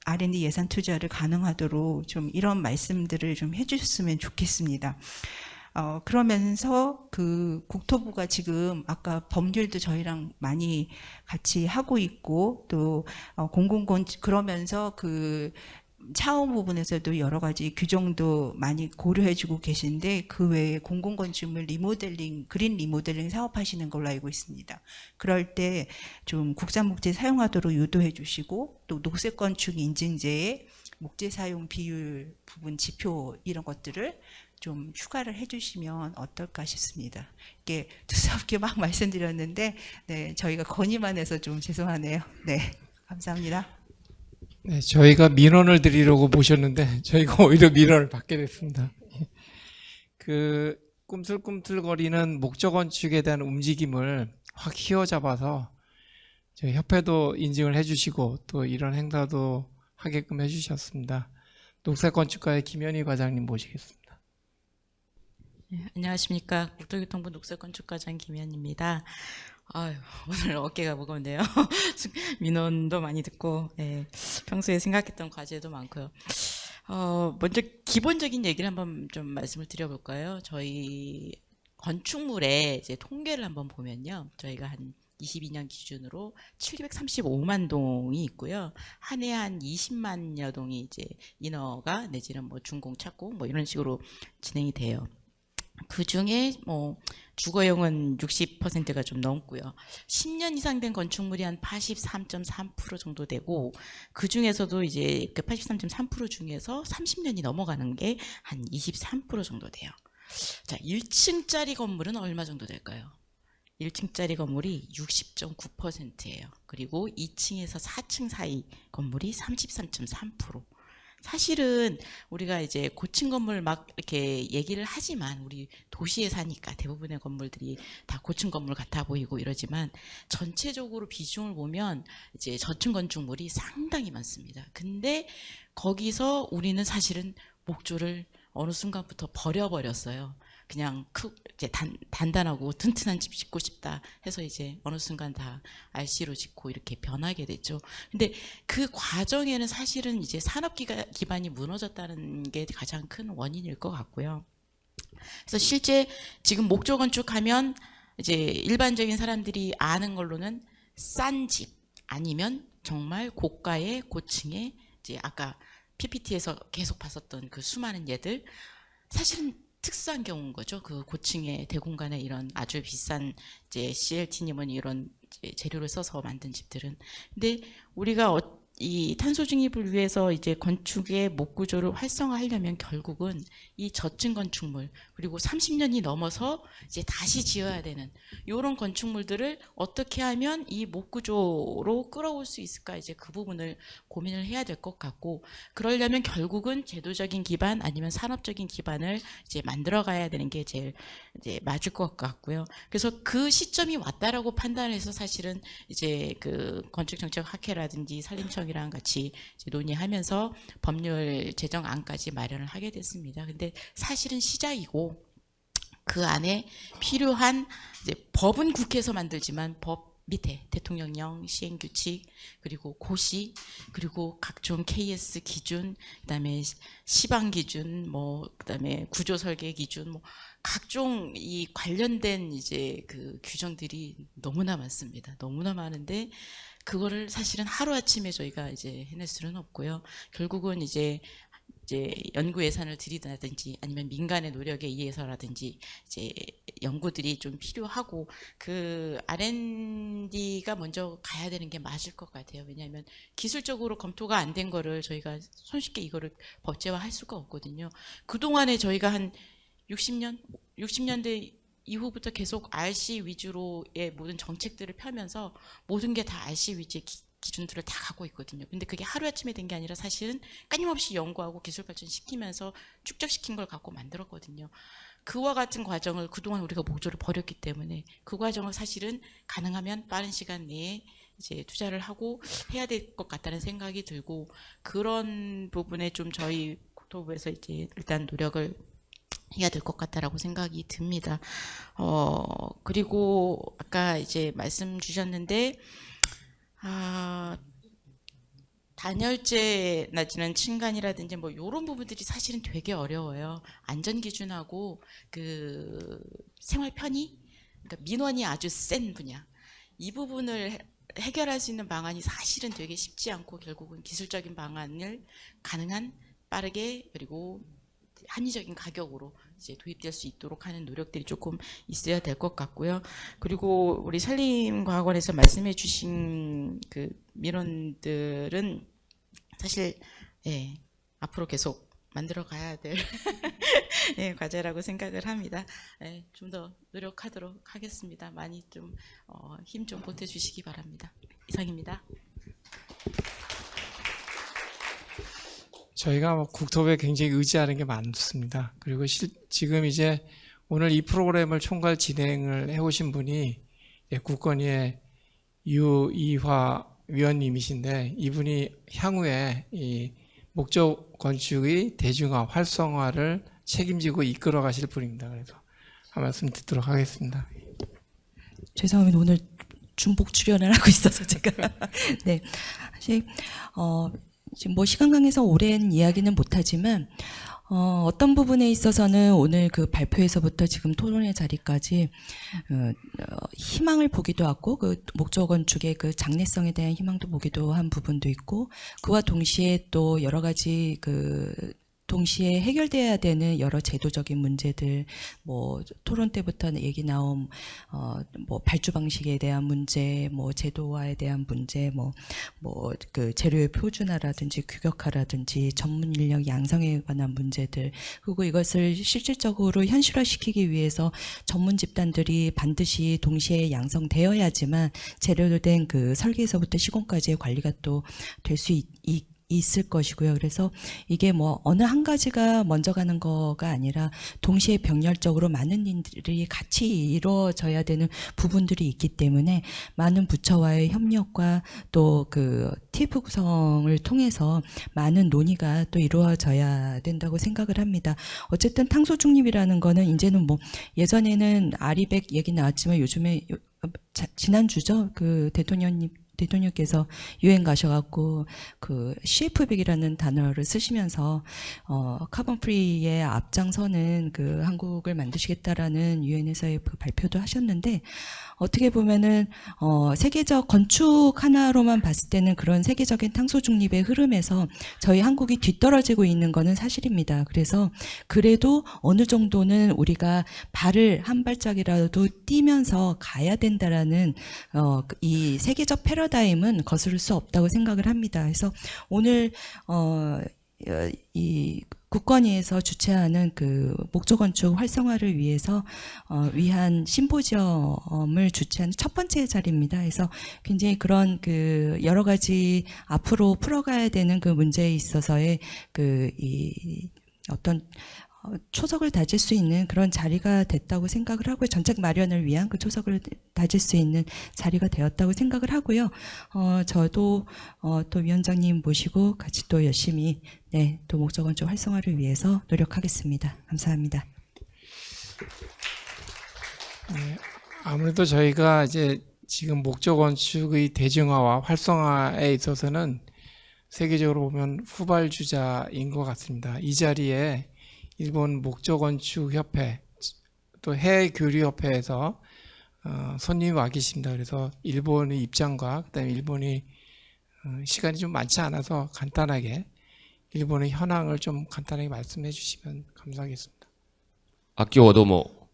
R&D 예산 투자를 가능하도록 좀 이런 말씀들을 좀 해주셨으면 좋겠습니다. 그러면서 그 국토부가 지금 아까 법률도 저희랑 많이 같이 하고 있고 또 공공건축 그러면서 그 차원 부분에서도 여러 가지 규정도 많이 고려해주고 계신데 그 외에 공공건축물 리모델링, 그린 리모델링 사업하시는 걸로 알고 있습니다. 그럴 때 좀 국산 목재 사용하도록 유도해 주시고 또 녹색건축 인증제에 목재 사용 비율 부분 지표 이런 것들을 좀 추가를 해주시면 어떨까 싶습니다. 이게 두서없게 막 말씀드렸는데 네, 저희가 건의만 해서 좀 죄송하네요. 네, 감사합니다. 네, 저희가 민원을 드리려고 모셨는데 저희가 오히려 민원을 받게 됐습니다. 그 꿈틀꿈틀거리는 목조 건축에 대한 움직임을 확 휘어잡아서 저희 협회도 인증을 해주시고 또 이런 행사도 하게끔 해주셨습니다. 녹색건축가의 김현희 과장님 모시겠습니다. 네, 안녕하십니까. 국토교통부 녹색건축과장 김현입니다. 아유, 오늘 어깨가 무거운데요. 민원도 많이 듣고, 평소에 생각했던 과제도 많고요. 먼저 기본적인 얘기를 한번 좀 말씀을 드려볼까요? 저희 건축물의 이제 통계를 한번 보면요. 저희가 한 22년 기준으로 735만 동이 있고요. 한 해 한 20만여 동이 이제 인허가 내지는 뭐 준공 착공 뭐 이런 식으로 진행이 돼요. 그 중에 뭐 주거용은 60%가 좀 넘고요. 10년 이상 된 건축물이 한 83.3% 정도 되고 그 중에서도 이제 그 83.3% 중에서 30년이 넘어가는 게 한 23% 정도 돼요. 자, 1층짜리 건물은 얼마 정도 될까요? 1층짜리 건물이 60.9%예요. 그리고 2층에서 4층 사이 건물이 33.3%. 사실은 우리가 이제 고층 건물 막 이렇게 얘기를 하지만 우리 도시에 사니까 대부분의 건물들이 다 고층 건물 같아 보이고 이러지만 전체적으로 비중을 보면 이제 저층 건축물이 상당히 많습니다. 근데 거기서 우리는 사실은 목조를 어느 순간부터 버려버렸어요. 그냥 이제 단단하고 튼튼한 집 짓고 싶다 해서 이제 어느 순간 다 RC로 짓고 이렇게 변하게 됐죠. 근데 그 과정에는 사실은 이제 산업 기반이 무너졌다는 게 가장 큰 원인일 것 같고요. 그래서 실제 지금 목조 건축하면 이제 일반적인 사람들이 아는 걸로는 싼 집 아니면 정말 고가의 고층의 이제 아까 PPT에서 계속 봤었던 그 수많은 예들 사실은 특수한 경우인 거죠. 그 고층의 대공간에 이런 아주 비싼 이제 CLT님은 이런 이제 재료를 써서 만든 집들은. 근데 우리가 이 탄소 중립을 위해서 이제 건축의 목구조를 활성화하려면 결국은 이 저층 건축물 그리고 30년이 넘어서 이제 다시 지어야 되는 이런 건축물들을 어떻게 하면 이 목구조로 끌어올 수 있을까 이제 그 부분을 고민을 해야 될 것 같고 그러려면 결국은 제도적인 기반 아니면 산업적인 기반을 이제 만들어 가야 되는 게 제일 이제 맞을 것 같고요. 그래서 그 시점이 왔다라고 판단해서 사실은 이제 그 건축정책학회라든지 산림청이랑 같이 이제 논의하면서 법률 제정안까지 마련을 하게 됐습니다. 근데 사실은 시작이고 그 안에 필요한 이제 법은 국회에서 만들지만 법 밑에 대통령령, 시행규칙, 그리고 고시, 그리고 각종 KS 기준, 그다음에 시방 기준, 뭐 그다음에 구조 설계 기준, 뭐 각종 이 관련된 이제 그 규정들이 너무나 많습니다. 너무나 많은데 그거를 사실은 하루아침에 저희가 이제 해낼 수는 없고요. 결국은 이제 연구 예산을 들이다든지 아니면 민간의 노력에 의해서라든지 이제 연구들이 좀 필요하고 그 R&D가 먼저 가야 되는 게 맞을 것 같아요. 왜냐하면 기술적으로 검토가 안 된 거를 저희가 손쉽게 이거를 법제화할 수가 없거든요. 그동안에 저희가 한 60년대 이후부터 계속 RC 위주로의 모든 정책들을 펴면서 모든 게 다 RC 위주의 기준들을 다 갖고 있거든요. 근데 그게 하루아침에 된 게 아니라 사실은 끊임없이 연구하고 기술 발전시키면서 축적시킨 걸 갖고 만들었거든요. 그와 같은 과정을 그동안 우리가 목조를 버렸기 때문에 그 과정을 사실은 가능하면 빠른 시간 내에 이제 투자를 하고 해야 될 것 같다는 생각이 들고 그런 부분에 좀 저희 국토부에서 이제 일단 노력을 해야 될 것 같다라고 생각이 듭니다. 그리고 아까 이제 말씀 주셨는데 단열재 내지는 층간이라든지 뭐 이런 부분들이 사실은 되게 어려워요. 안전 기준하고 그 생활 편의, 그러니까 민원이 아주 센 분야. 이 부분을 해결할 수 있는 방안이 사실은 되게 쉽지 않고 결국은 기술적인 방안을 가능한 빠르게 그리고 합리적인 가격으로 이제 도입될 수 있도록 하는 노력들이 조금 있어야 될 것 같고요. 그리고 우리 산림과학원에서 말씀해 주신 그 민원들은 사실 앞으로 계속 만들어 가야 될 과제라고 생각을 합니다. 좀 더 노력하도록 하겠습니다. 많이 좀 힘 좀 보태주시기 바랍니다. 이상입니다. 저희가 뭐 국토부에 굉장히 의지하는 게 많습니다. 그리고 지금 이제 오늘 이 프로그램을 총괄 진행을 해오신 분이 국건위의 유이화 위원님이신데 이분이 향후에 이 목조 건축의 대중화, 활성화를 책임지고 이끌어 가실 분입니다. 그래서 한 말씀 듣도록 하겠습니다. 죄송합니다. 오늘 중복 출연을 하고 있어서 제가 네 사실 지금 뭐 시간 관계에서 오랜 이야기는 못하지만 어떤 부분에 있어서는 오늘 그 발표에서부터 지금 토론의 자리까지 희망을 보기도 하고 그 목조 건축의 그 장래성에 대한 희망도 보기도 한 부분도 있고 그와 동시에 또 여러 가지 그 동시에 해결돼야 되는 여러 제도적인 문제들, 뭐 토론 때부터 얘기 나온 뭐 발주 방식에 대한 문제, 뭐 제도화에 대한 문제, 뭐 그 재료의 표준화라든지 규격화라든지 전문 인력 양성에 관한 문제들, 그리고 이것을 실질적으로 현실화시키기 위해서 전문 집단들이 반드시 동시에 양성되어야지만 제대로 된 그 설계에서부터 시공까지의 관리가 또 될 수 있을 것이고요. 그래서 이게 뭐 어느 한 가지가 먼저 가는 거가 아니라 동시에 병렬적으로 많은 일들이 같이 이루어져야 되는 부분들이 있기 때문에 많은 부처와의 협력과 또 그 TF 구성을 통해서 많은 논의가 또 이루어져야 된다고 생각을 합니다. 어쨌든 탄소 중립이라는 거는 이제는 뭐 예전에는 아리백 얘기 나왔지만 요즘에 지난주죠. 그 대통령께서 유엔 가셔갖고 그 CF100이라는 단어를 쓰시면서 카본 프리에 앞장서는 그 한국을 만드시겠다라는 유엔에서의 그 발표도 하셨는데, 어떻게 보면은 세계적 건축 하나로만 봤을 때는 그런 세계적인 탄소 중립의 흐름에서 저희 한국이 뒤떨어지고 있는 거는 사실입니다. 그래서 그래도 어느 정도는 우리가 발을 한 발짝이라도 뛰면서 가야 된다라는 이 세계적 패러다임은 거스를 수 없다고 생각을 합니다. 그래서 오늘 이 국건위에서 주최하는 그 목조 건축 활성화를 위해서 위한 심포지엄을 주최하는 첫 번째 자리입니다. 그래서 굉장히 그런 그 여러 가지 앞으로 풀어가야 되는 그 문제에 있어서의 그 이 어떤 초석을 다질 수 있는 그런 자리가 됐다고 생각을 하고요. 정책 마련을 위한 그 초석을 다질 수 있는 자리가 되었다고 생각을 하고요. 저도 또 위원장님 모시고 같이 또 열심히 또 목조 건축 활성화를 위해서 노력하겠습니다. 감사합니다. 네, 아무래도 저희가 이제 지금 목조 건축의 대중화와 활성화에 있어서는 세계적으로 보면 후발주자인 것 같습니다. 이 자리에 일본 목조건축협회 또 해외교류협회에서 손님이 와 계십니다. 그래서 일본의 입장과 그다음에 일본이 시간이 좀 많지 않아서 간단하게 일본의 현황을 좀 간단하게 말씀해 주시면 감사하겠습니다. 今日はどうも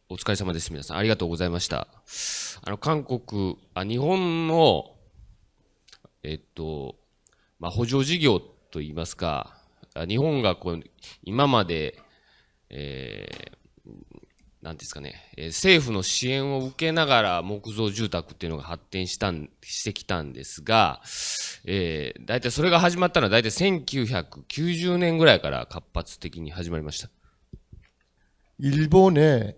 お疲れ様です。皆さんありがとうございました。日本の補助事業といいますか、日本が今まで、なんですかね、政府の支援を受けながら木造住宅っていうのが発展してきたんですが、大体それが始まったのは大体1990年ぐらいから活発的に始まりました。 일본의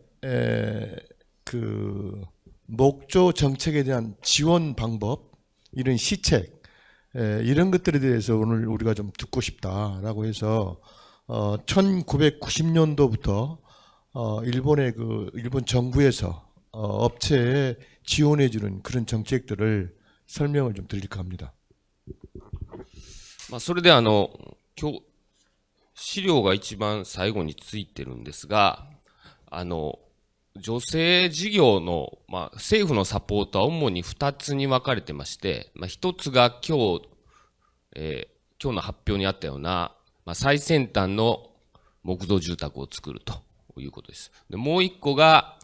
그 목조 정책에 대한 지원 방법, 이런 시책, 이런 것들에 대해서 오늘 우리가 좀 듣고 싶다라고 해서 1990년도부터 일본 정부에서 업체에 지원해 주는 그런 정책들을 설명을 좀 드릴까 합니다. それで今日資料が一番最後についてるんですが、女性事業の、政府のサポートは主に2つに分かれてまして、1つが今日の発表にあったような、最先端の木造住宅を作るということです。でもう1個が、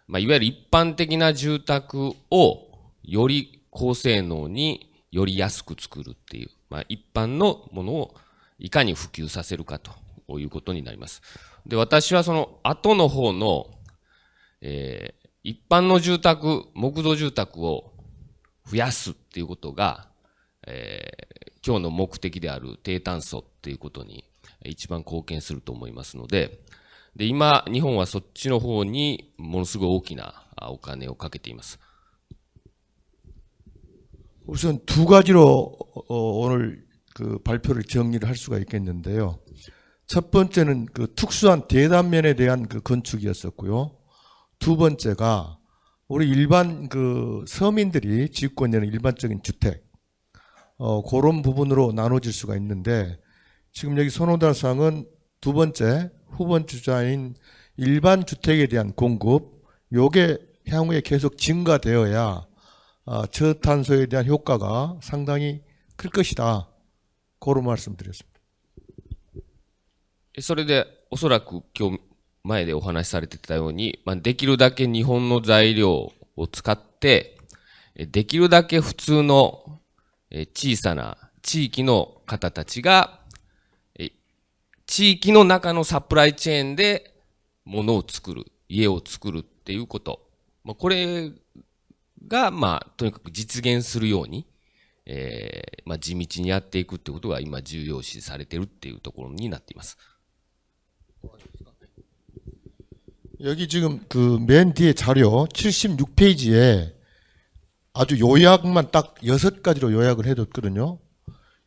いわゆる一般的な住宅をより高性能により安く作るっていう、一般のものをいかに普及させるかということになります。で、私はその後の方の、一般の住宅、木造住宅を増やすっていうことが、今日の目的である低炭素っていうことに一番貢献すると思いますので、今、日本はそっちの方にものすごい大きなお金をかけています。 우선 두 가지로 오늘 그 발표를 정리를 할 수가 있겠는데요. 첫 번째는 그 특수한 대단면에 대한 그 건축이었었고요. 두 번째가 우리 일반 그 서민들이 짓고 있는 일반적인 주택, 그런 부분으로 나눠질 수가 있는데, 지금 여기 선호달상은 두 번째 후번 주자인 일반 주택에 대한 공급, 요게 향후에 계속 증가되어야 저탄소에 대한 효과가 상당히 클 것이다. 그런 말씀드렸습니다. それでおそらく今日前でお話しされてたように、できるだけ日本の材料を使って、できるだけ普通の小さな地域の方たちが、地域の中のサプライチェーンで物を作る、家を作るっていうこと。これが、とにかく実現するように、地道にやっていくってことが今重要視されているっていうところになっています。 여기 지금 그 맨 뒤에 자료 76페이지에 아주 요약만 딱 6가지로 요약을 해뒀거든요.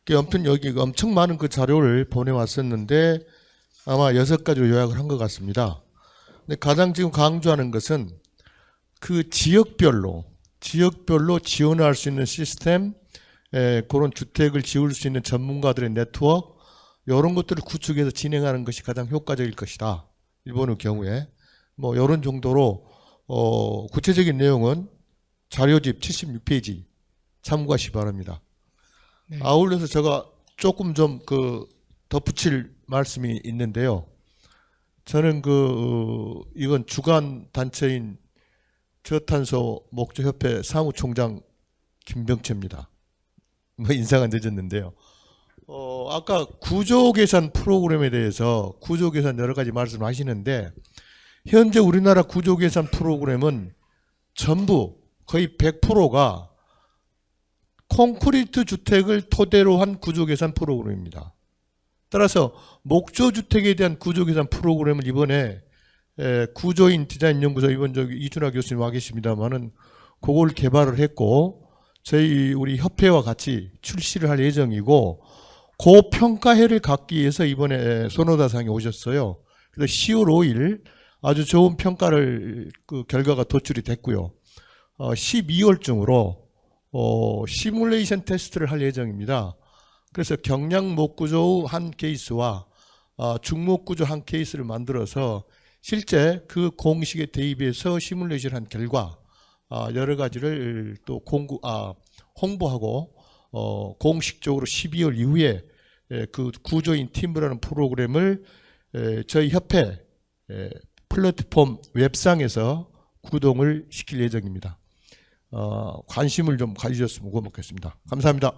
아무튼 여기 엄청 많은 그 자료를 보내왔었는데 아마 6가지로 요약을 한 것 같습니다. 근데 가장 지금 강조하는 것은 그 지역별로 지원할 수 있는 시스템, 그런 주택을 지을 수 있는 전문가들의 네트워크, 이런 것들을 구축해서 진행하는 것이 가장 효과적일 것이다. 일본의 경우에. 이런 정도로, 구체적인 내용은 자료집 76페이지 참고하시기 바랍니다. 네. 아울러서 제가 조금 좀 덧붙일 말씀이 있는데요. 저는 이건 주간 단체인 저탄소 목조협회 사무총장 김병채입니다. 인사가 늦었는데요. 아까 구조계산 프로그램에 대해서 구조계산 여러 가지 말씀하시는데 현재 우리나라 구조계산 프로그램은 전부 거의 100%가 콘크리트 주택을 토대로 한 구조계산 프로그램입니다. 따라서 목조주택에 대한 구조계산 프로그램을 이번에 구조인 디자인 연구소 이번 이준하 교수님 와 계십니다만은 그걸 개발을 했고 우리 협회와 같이 출시를 할 예정이고 그 평가회를 갖기 위해서 이번에 소노다상에 오셨어요. 그래서 10월 5일 아주 좋은 평가를 결과가 도출이 됐고요. 12월쯤으로 시뮬레이션 테스트를 할 예정입니다. 그래서 경량 목구조 한 케이스와 중목구조 한 케이스를 만들어서 실제 그 공식에 대입해서 시뮬레이션 한 결과 여러 가지를 또 홍보하고 공식적으로 12월 이후에 그 구조인 팀브라는 프로그램을 저희 협회 플랫폼 웹상에서 구동을 시킬 예정입니다. 관심을 좀 가지셨으면 고맙겠습니다. 감사합니다.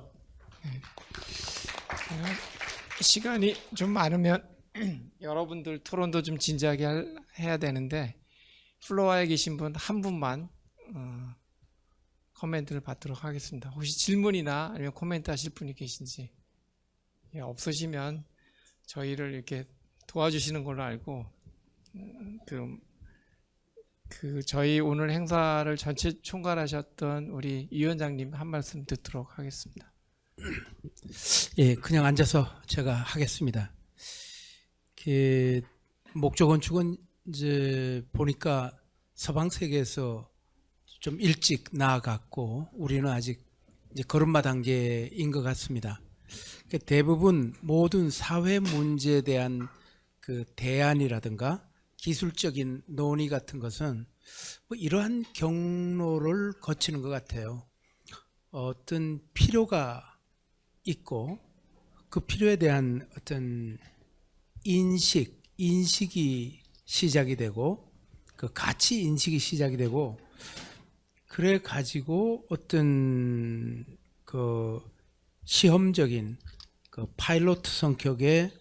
시간이 좀 많으면 여러분들 토론도 좀 진지하게 해야 되는데 플로어에 계신 분 한 분만 코멘트를 받도록 하겠습니다. 혹시 질문이나 아니면 코멘트 하실 분이 계신지 없으시면 저희를 이렇게 도와주시는 걸로 알고 저희 오늘 행사를 전체 총괄하셨던 우리 이 위원장님 한 말씀 듣도록 하겠습니다. 예, 그냥 앉아서 제가 하겠습니다. 목조 건축은 이제 보니까 서방 세계에서 좀 일찍 나아갔고 우리는 아직 이제 걸음마 단계인 것 같습니다. 대부분 모든 사회 문제에 대한 그 대안이라든가 기술적인 논의 같은 것은 이러한 경로를 거치는 것 같아요. 어떤 필요가 있고 그 필요에 대한 어떤 인식이 시작이 되고 그 가치 인식이 시작이 되고 그래 가지고 어떤 그 시험적인 그 파일로트 성격의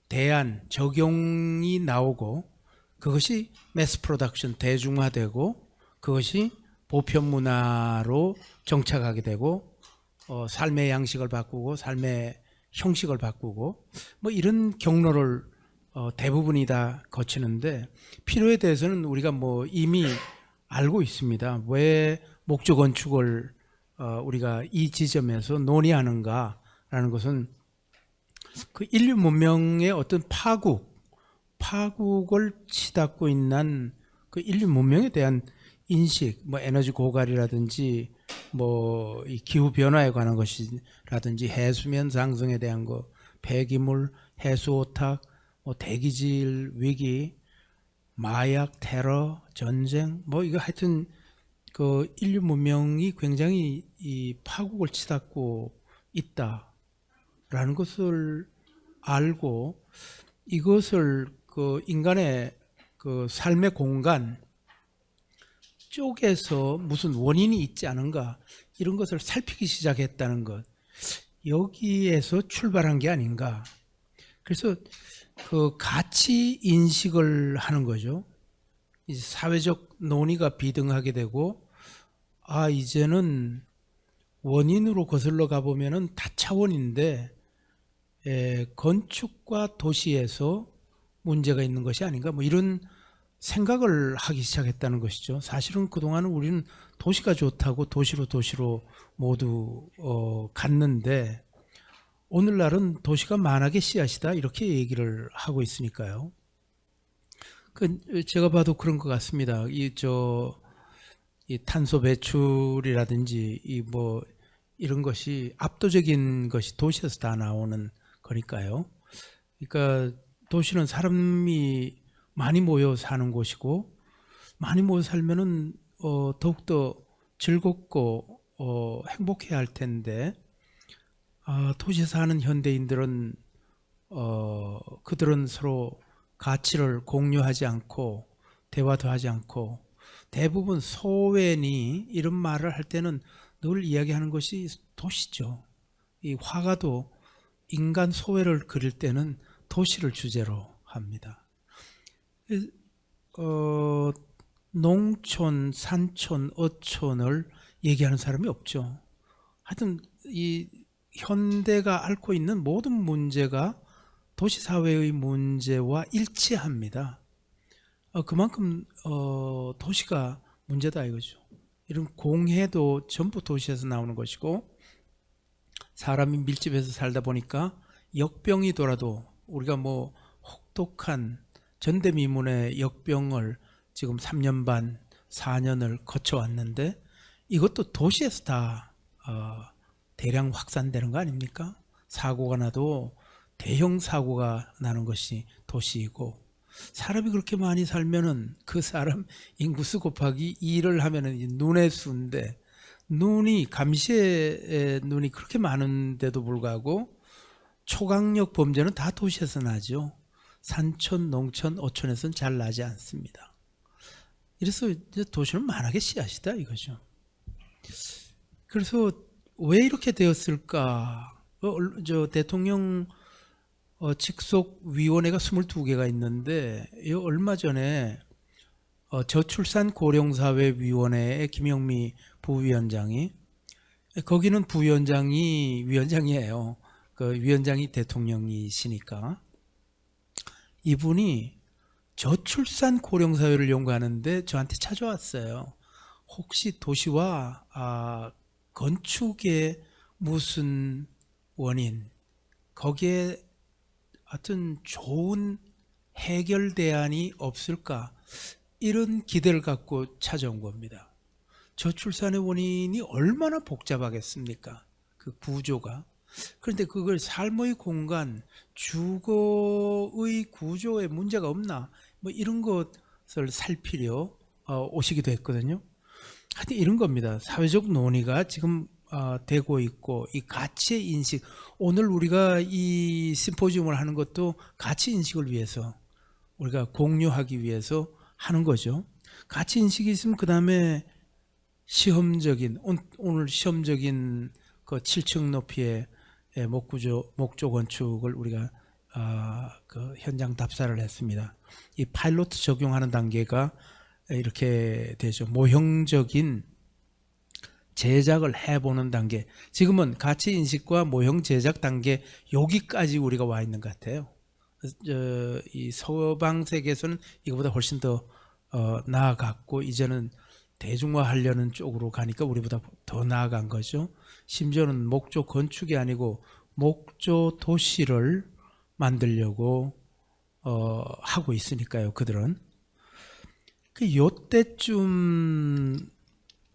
대안 적용이 나오고 그것이 매스 프로덕션 대중화되고 그것이 보편 문화로 정착하게 되고 삶의 양식을 바꾸고 삶의 형식을 바꾸고 이런 경로를 대부분이 다 거치는데 필요에 대해서는 우리가 이미 알고 있습니다. 왜 목조 건축을 우리가 이 지점에서 논의하는가라는 것은 그 인류 문명의 어떤 파국을 치닫고 있는 그 인류 문명에 대한 인식, 에너지 고갈이라든지 이 기후 변화에 관한 것이라든지 해수면 상승에 대한 거, 폐기물, 해수 오탁, 대기질 위기, 마약, 테러, 전쟁, 이거 하여튼 그 인류 문명이 굉장히 이 파국을 치닫고 있다라는 것을 알고 이것을 그 인간의 그 삶의 공간 쪽에서 무슨 원인이 있지 않은가 이런 것을 살피기 시작했다는 것, 여기에서 출발한 게 아닌가. 그래서 그 가치 인식을 하는 거죠. 이제 사회적 논의가 비등하게 되고, 아 이제는 원인으로 거슬러 가보면은 다차원인데 건축과 도시에서 문제가 있는 것이 아닌가, 뭐 이런 생각을 하기 시작했다는 것이죠. 사실은 그동안은 우리는 도시가 좋다고 도시로 모두 갔는데, 오늘날은 도시가 만악의 씨앗이다 이렇게 얘기를 하고 있으니까요. 제가 봐도 그런 것 같습니다. 이 탄소 배출이라든지 이런 것이 압도적인 것이 도시에서 다 나오는 거니까요. 그러니까 도시는 사람이 많이 모여 사는 곳이고, 많이 모여 살면은 더욱더 즐겁고 행복해야 할 텐데, 도시에 사는 현대인들은 그들은 서로 가치를 공유하지 않고 대화도 하지 않고, 대부분 소외니 이런 말을 할 때는 늘 이야기하는 것이 도시죠. 이 화가도 인간 소외를 그릴 때는 도시를 주제로 합니다. 농촌, 산촌, 어촌을 얘기하는 사람이 없죠. 하여튼 이 현대가 앓고 있는 모든 문제가 도시사회의 문제와 일치합니다. 그만큼 도시가 문제다 이거죠. 이런 공해도 전부 도시에서 나오는 것이고, 사람이 밀집해서 살다 보니까 역병이 돌아도 우리가 뭐 혹독한 전대미문의 역병을 지금 3년 반, 4년을 거쳐왔는데, 이것도 도시에서 다 대량 확산되는 거 아닙니까? 사고가 나도 대형 사고가 나는 것이 도시이고, 사람이 그렇게 많이 살면은 그 사람 인구수 곱하기 2를 하면은 눈의 수인데, 감시의 눈이 그렇게 많은데도 불구하고 초강력 범죄는 다 도시에서 나죠. 산촌, 농촌, 어촌에서는 잘 나지 않습니다. 이래서 이제 도시는 만악의 씨앗이다 이거죠. 그래서 왜 이렇게 되었을까? 대통령 직속위원회가 22개가 있는데, 얼마 전에 저출산 고령사회위원회의 김영미 부위원장이, 거기는 부위원장이 위원장이에요. 그 위원장이 대통령이시니까, 이분이 저출산 고령사회를 연구하는데 저한테 찾아왔어요. 혹시 도시와 건축의 무슨 원인, 거기에 하여튼 좋은 해결 대안이 없을까, 이런 기대를 갖고 찾아온 겁니다. 저출산의 원인이 얼마나 복잡하겠습니까? 그 구조가. 그런데 그걸 삶의 공간, 주거의 구조에 문제가 없나, 뭐 이런 것을 살피려 오시기도 했거든요. 하여튼 이런 겁니다. 사회적 논의가 지금 되고 있고, 이 가치의 인식, 오늘 우리가 이 심포지움을 하는 것도 가치 인식을 위해서, 우리가 공유하기 위해서 하는 거죠. 가치 인식이 있으면 그 다음에 시험적인, 오늘 시험적인 그 7층 높이의 목조 건축을 우리가 그 현장 답사를 했습니다. 이 파일럿 적용하는 단계가 이렇게 되죠. 모형적인 제작을 해보는 단계. 지금은 가치 인식과 모형 제작 단계, 여기까지 우리가 와 있는 것 같아요. 이 서방 세계에서는 이거보다 훨씬 더 나아갔고, 이제는 대중화하려는 쪽으로 가니까 우리보다 더 나아간 거죠. 심지어는 목조 건축이 아니고 목조 도시를 만들려고 하고 있으니까요. 그들은 요때쯤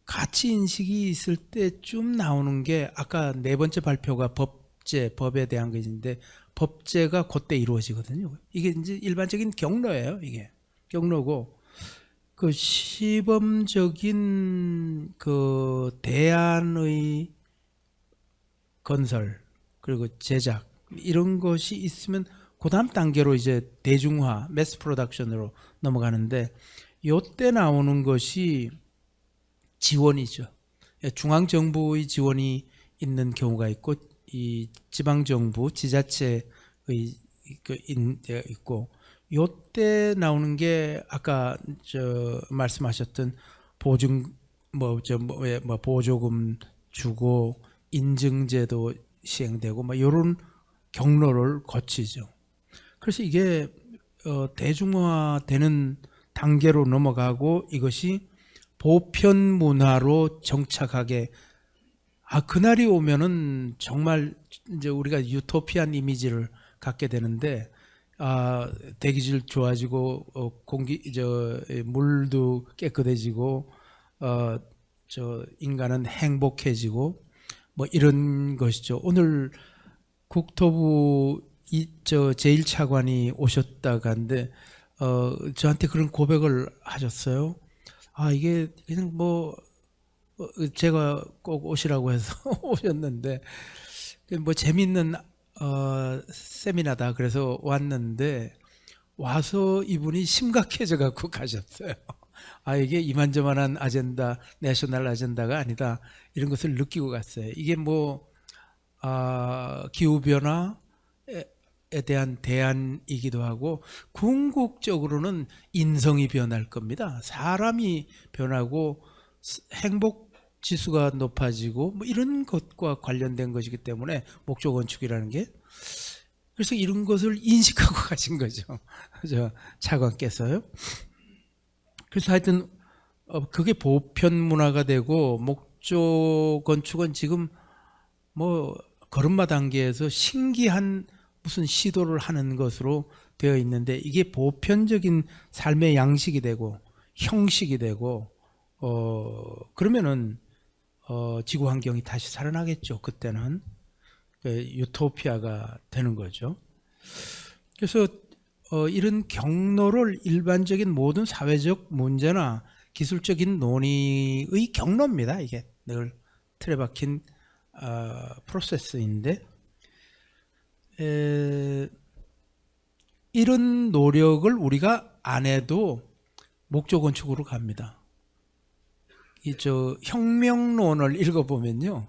가치 인식이 있을 때쯤 나오는 게, 아까 네 번째 발표가 법에 대한 것인데, 법제가 그때 이루어지거든요. 이게 이제 일반적인 경로예요. 이게 경로고, 그 시범적인 그 대안의 건설 그리고 제작, 이런 것이 있으면 그다음 단계로 이제 대중화, 매스 프로덕션으로 넘어가는데 요때 나오는 것이 지원이죠. 중앙 정부의 지원이 있는 경우가 있고 이 지방 정부, 지자체의 있고 요때 나오는 게 아까 말씀하셨던 보증 보조금 주고 인증제도 시행되고 이런 경로를 거치죠. 그래서 이게 대중화되는 단계로 넘어가고 이것이 보편 문화로 정착하게 그날이 오면은 정말 이제 우리가 유토피안 이미지를 갖게 되는데 대기질 좋아지고 물도 깨끗해지고 인간은 행복해지고 이런 것이죠. 오늘 국토부 제1차관이 오셨다가 한데 저한테 그런 고백을 하셨어요. 이게 그냥 제가 꼭 오시라고 해서 오셨는데 재밌는 세미나다 그래서 왔는데 와서 이분이 심각해져 갖고 가셨어요. 이게 이만저만한 아젠다, 내셔널 아젠다가 아니다 이런 것을 느끼고 갔어요. 이게 기후변화에 대한 대안이기도 하고 궁극적으로는 인성이 변할 겁니다. 사람이 변하고 행복 지수가 높아지고 이런 것과 관련된 것이기 때문에 목조 건축이라는 게 그래서 이런 것을 인식하고 가신 거죠. 저 차관께서요. 그래서 하여튼 그게 보편 문화가 되고 목조 건축은 지금 걸음마 단계에서 신기한 무슨 시도를 하는 것으로 되어 있는데 이게 보편적인 삶의 양식이 되고 형식이 되고 그러면은 지구 환경이 다시 살아나겠죠. 그때는 유토피아가 되는 거죠. 그래서 이런 경로를 일반적인 모든 사회적 문제나 기술적인 논의의 경로입니다. 이게 늘 틀에 박힌 프로세스인데 이런 노력을 우리가 안 해도 목조 건축으로 갑니다. 혁명론을 읽어보면요,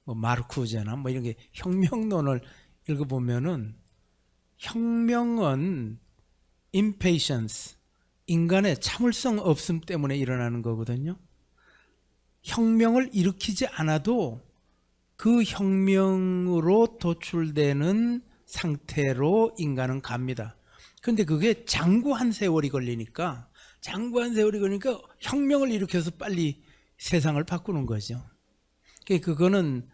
마르쿠제나 이런 게 혁명론을 읽어보면은 혁명은 impatience, 인간의 참을성 없음 때문에 일어나는 거거든요. 혁명을 일으키지 않아도 그 혁명으로 도출되는 상태로 인간은 갑니다. 그런데 그게 장구한 세월이 걸리니까 혁명을 일으켜서 빨리 세상을 바꾸는 거죠. 그거는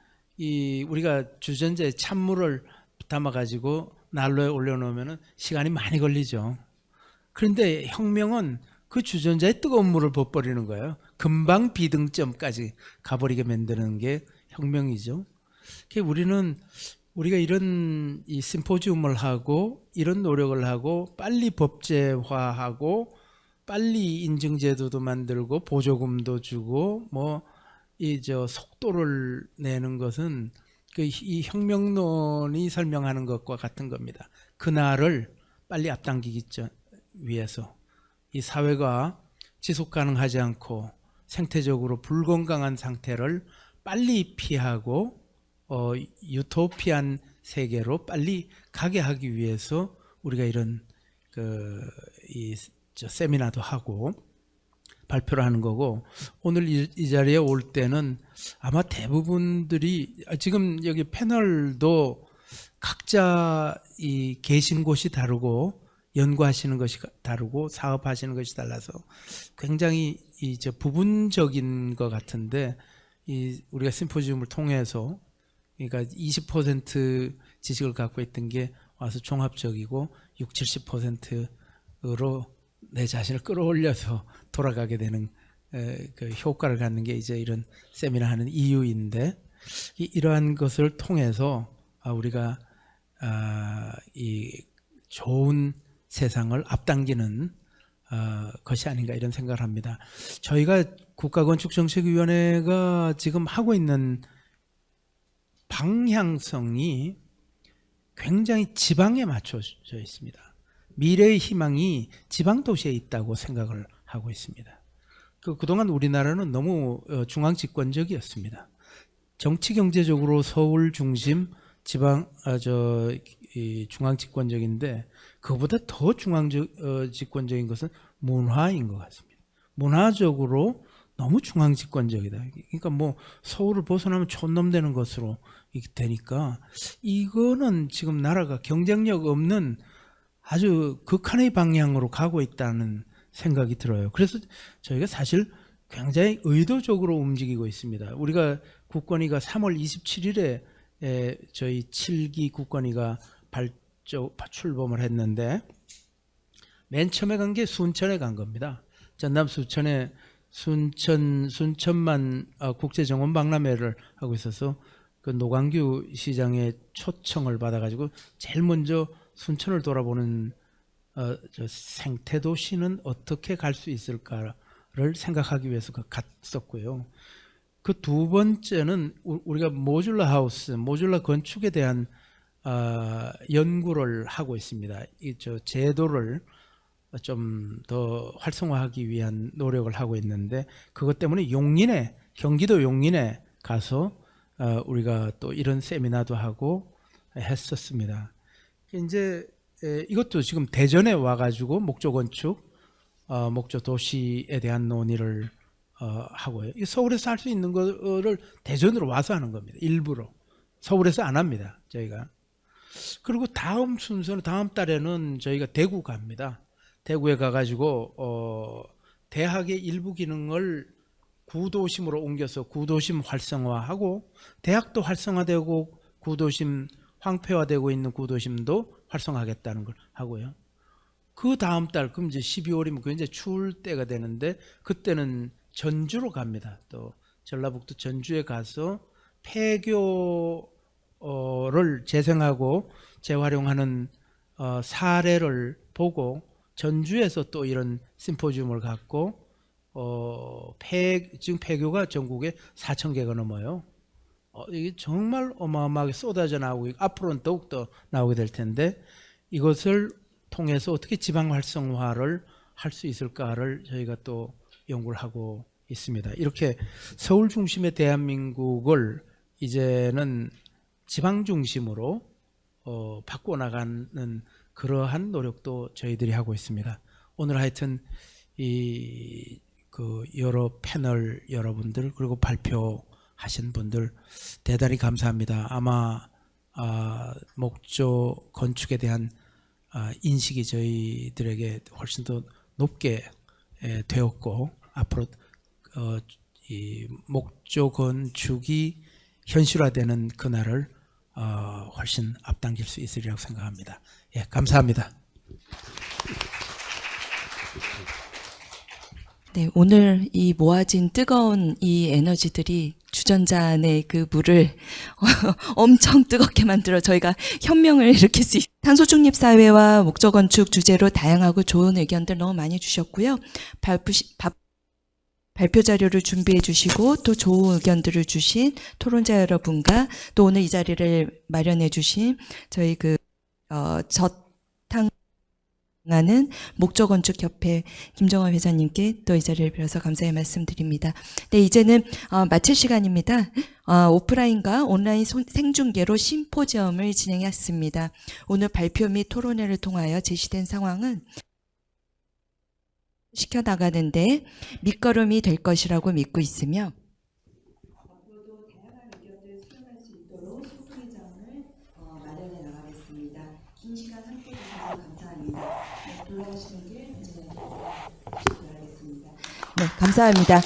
우리가 주전자에 찬물을 담아가지고 난로에 올려놓으면 시간이 많이 걸리죠. 그런데 혁명은 그 주전자에 뜨거운 물을 부어버리는 거예요. 금방 비등점까지 가버리게 만드는 게 혁명이죠. 우리가 이런 이 심포지움을 하고 이런 노력을 하고 빨리 법제화하고 빨리 인증제도도 만들고 보조금도 주고 속도를 내는 것은 이 혁명론이 설명하는 것과 같은 겁니다. 그날을 빨리 앞당기기 위해서 이 사회가 지속 가능하지 않고 생태적으로 불건강한 상태를 빨리 피하고 유토피안 세계로 빨리 가게 하기 위해서 우리가 이런 세미나도 하고 발표를 하는 거고, 오늘 이 자리에 올 때는 아마 대부분들이 지금 여기 패널도 각자 계신 곳이 다르고 연구하시는 것이 다르고 사업하시는 것이 달라서 굉장히 부분적인 것 같은데, 우리가 심포지움을 통해서 그러니까 20% 지식을 갖고 있던 게 와서 종합적이고 60-70%로 내 자신을 끌어올려서 돌아가게 되는 그 효과를 갖는 게 이제 이런 세미나 하는 이유인데, 이러한 것을 통해서 우리가 이 좋은 세상을 앞당기는 것이 아닌가 이런 생각을 합니다. 저희가 국가건축정책위원회가 지금 하고 있는 방향성이 굉장히 지방에 맞춰져 있습니다. 미래의 희망이 지방 도시에 있다고 생각을 하고 있습니다. 그동안 우리나라는 너무 중앙 집권적이었습니다. 정치 경제적으로 서울 중심 지방 중앙 집권적인데 그보다 더 중앙 집권적인 것은 문화인 것 같습니다. 문화적으로 너무 중앙 집권적이다. 그러니까 뭐 서울을 벗어나면 촌놈 되는 것으로 되니까 이거는 지금 나라가 경쟁력 없는 아주 극한의 방향으로 가고 있다는 생각이 들어요. 그래서 저희가 사실 굉장히 의도적으로 움직이고 있습니다. 우리가 국권위가 3월 27일에 저희 7기 국권위가 출범을 했는데 맨 처음에 간 게 순천에 간 겁니다. 전남 순천에 순천만 국제정원 박람회를 하고 있어서 그 노광규 시장의 초청을 받아가지고 제일 먼저 순천을 돌아보는 생태도시는 어떻게 갈 수 있을까를 생각하기 위해서 갔었고요. 그 두 번째는 우리가 모듈라 하우스, 모듈라 건축에 대한 연구를 하고 있습니다. 제도를 좀 더 활성화하기 위한 노력을 하고 있는데 그것 때문에 경기도 용인에 가서 우리가 또 이런 세미나도 하고 했었습니다. 이제 이것도 지금 대전에 와가지고 목조 건축, 목조 도시에 대한 논의를 하고요. 서울에서 할 수 있는 거를 대전으로 와서 하는 겁니다. 일부러 서울에서 안 합니다. 저희가. 그리고 다음 순서는 다음 달에는 저희가 대구 갑니다. 대구에 가가지고 대학의 일부 기능을 구도심으로 옮겨서 구도심 활성화하고 대학도 활성화되고 구도심 황폐화되고 있는 구도심도 활성화하겠다는 걸 하고요. 그 다음 달 그럼 이제 12월이면 굉장히 추울 때가 되는데 그때는 전주로 갑니다. 또 전라북도 전주에 가서 폐교를 재생하고 재활용하는 사례를 보고 전주에서 또 이런 심포지움을 갖고 지금 폐교가 전국에 4,000개가 넘어요. 이게 정말 어마어마하게 쏟아져 나오고 앞으로는 더욱더 나오게 될 텐데 이것을 통해서 어떻게 지방 활성화를 할 수 있을까를 저희가 또 연구를 하고 있습니다. 이렇게 서울 중심의 대한민국을 이제는 지방 중심으로 바꿔나가는 그러한 노력도 저희들이 하고 있습니다. 오늘 하여튼 여러 패널 여러분들 그리고 발표하신 분들 대단히 감사합니다. 아마 목조 건축에 대한 인식이 저희들에게 훨씬 더 높게 되었고 앞으로 이 목조 건축이 현실화되는 그날을 훨씬 앞당길 수 있으리라고 생각합니다. 예, 감사합니다. 네, 오늘 이 모아진 뜨거운 이 에너지들이 주전자 안에 그 물을 엄청 뜨겁게 만들어 저희가 혁명을 일으킬 수 있습니다. 탄소 중립 사회와 목조 건축 주제로 다양하고 좋은 의견들 너무 많이 주셨고요. 발표 자료를 준비해 주시고 또 좋은 의견들을 주신 토론자 여러분과 또 오늘 이 자리를 마련해 주신 저희 저탕하는 목조건축협회 김정화 회장님께 또 이 자리를 빌어서 감사의 말씀드립니다. 네, 이제는 마칠 시간입니다. 오프라인과 온라인 생중계로 심포지엄을 진행했습니다. 오늘 발표 및 토론회를 통하여 제시된 상황은 시켜나가는데 밑거름이 될 것이라고 믿고 있으며 앞으로도 다양한 의견을 수렴할 수 있도록 소통의장을 마련해 나가겠습니다. 긴 시간 함께 해주셔서 감사합니다. 네, 돌아가시는 길 안전하게 돌아가겠습니다. 네, 감사합니다.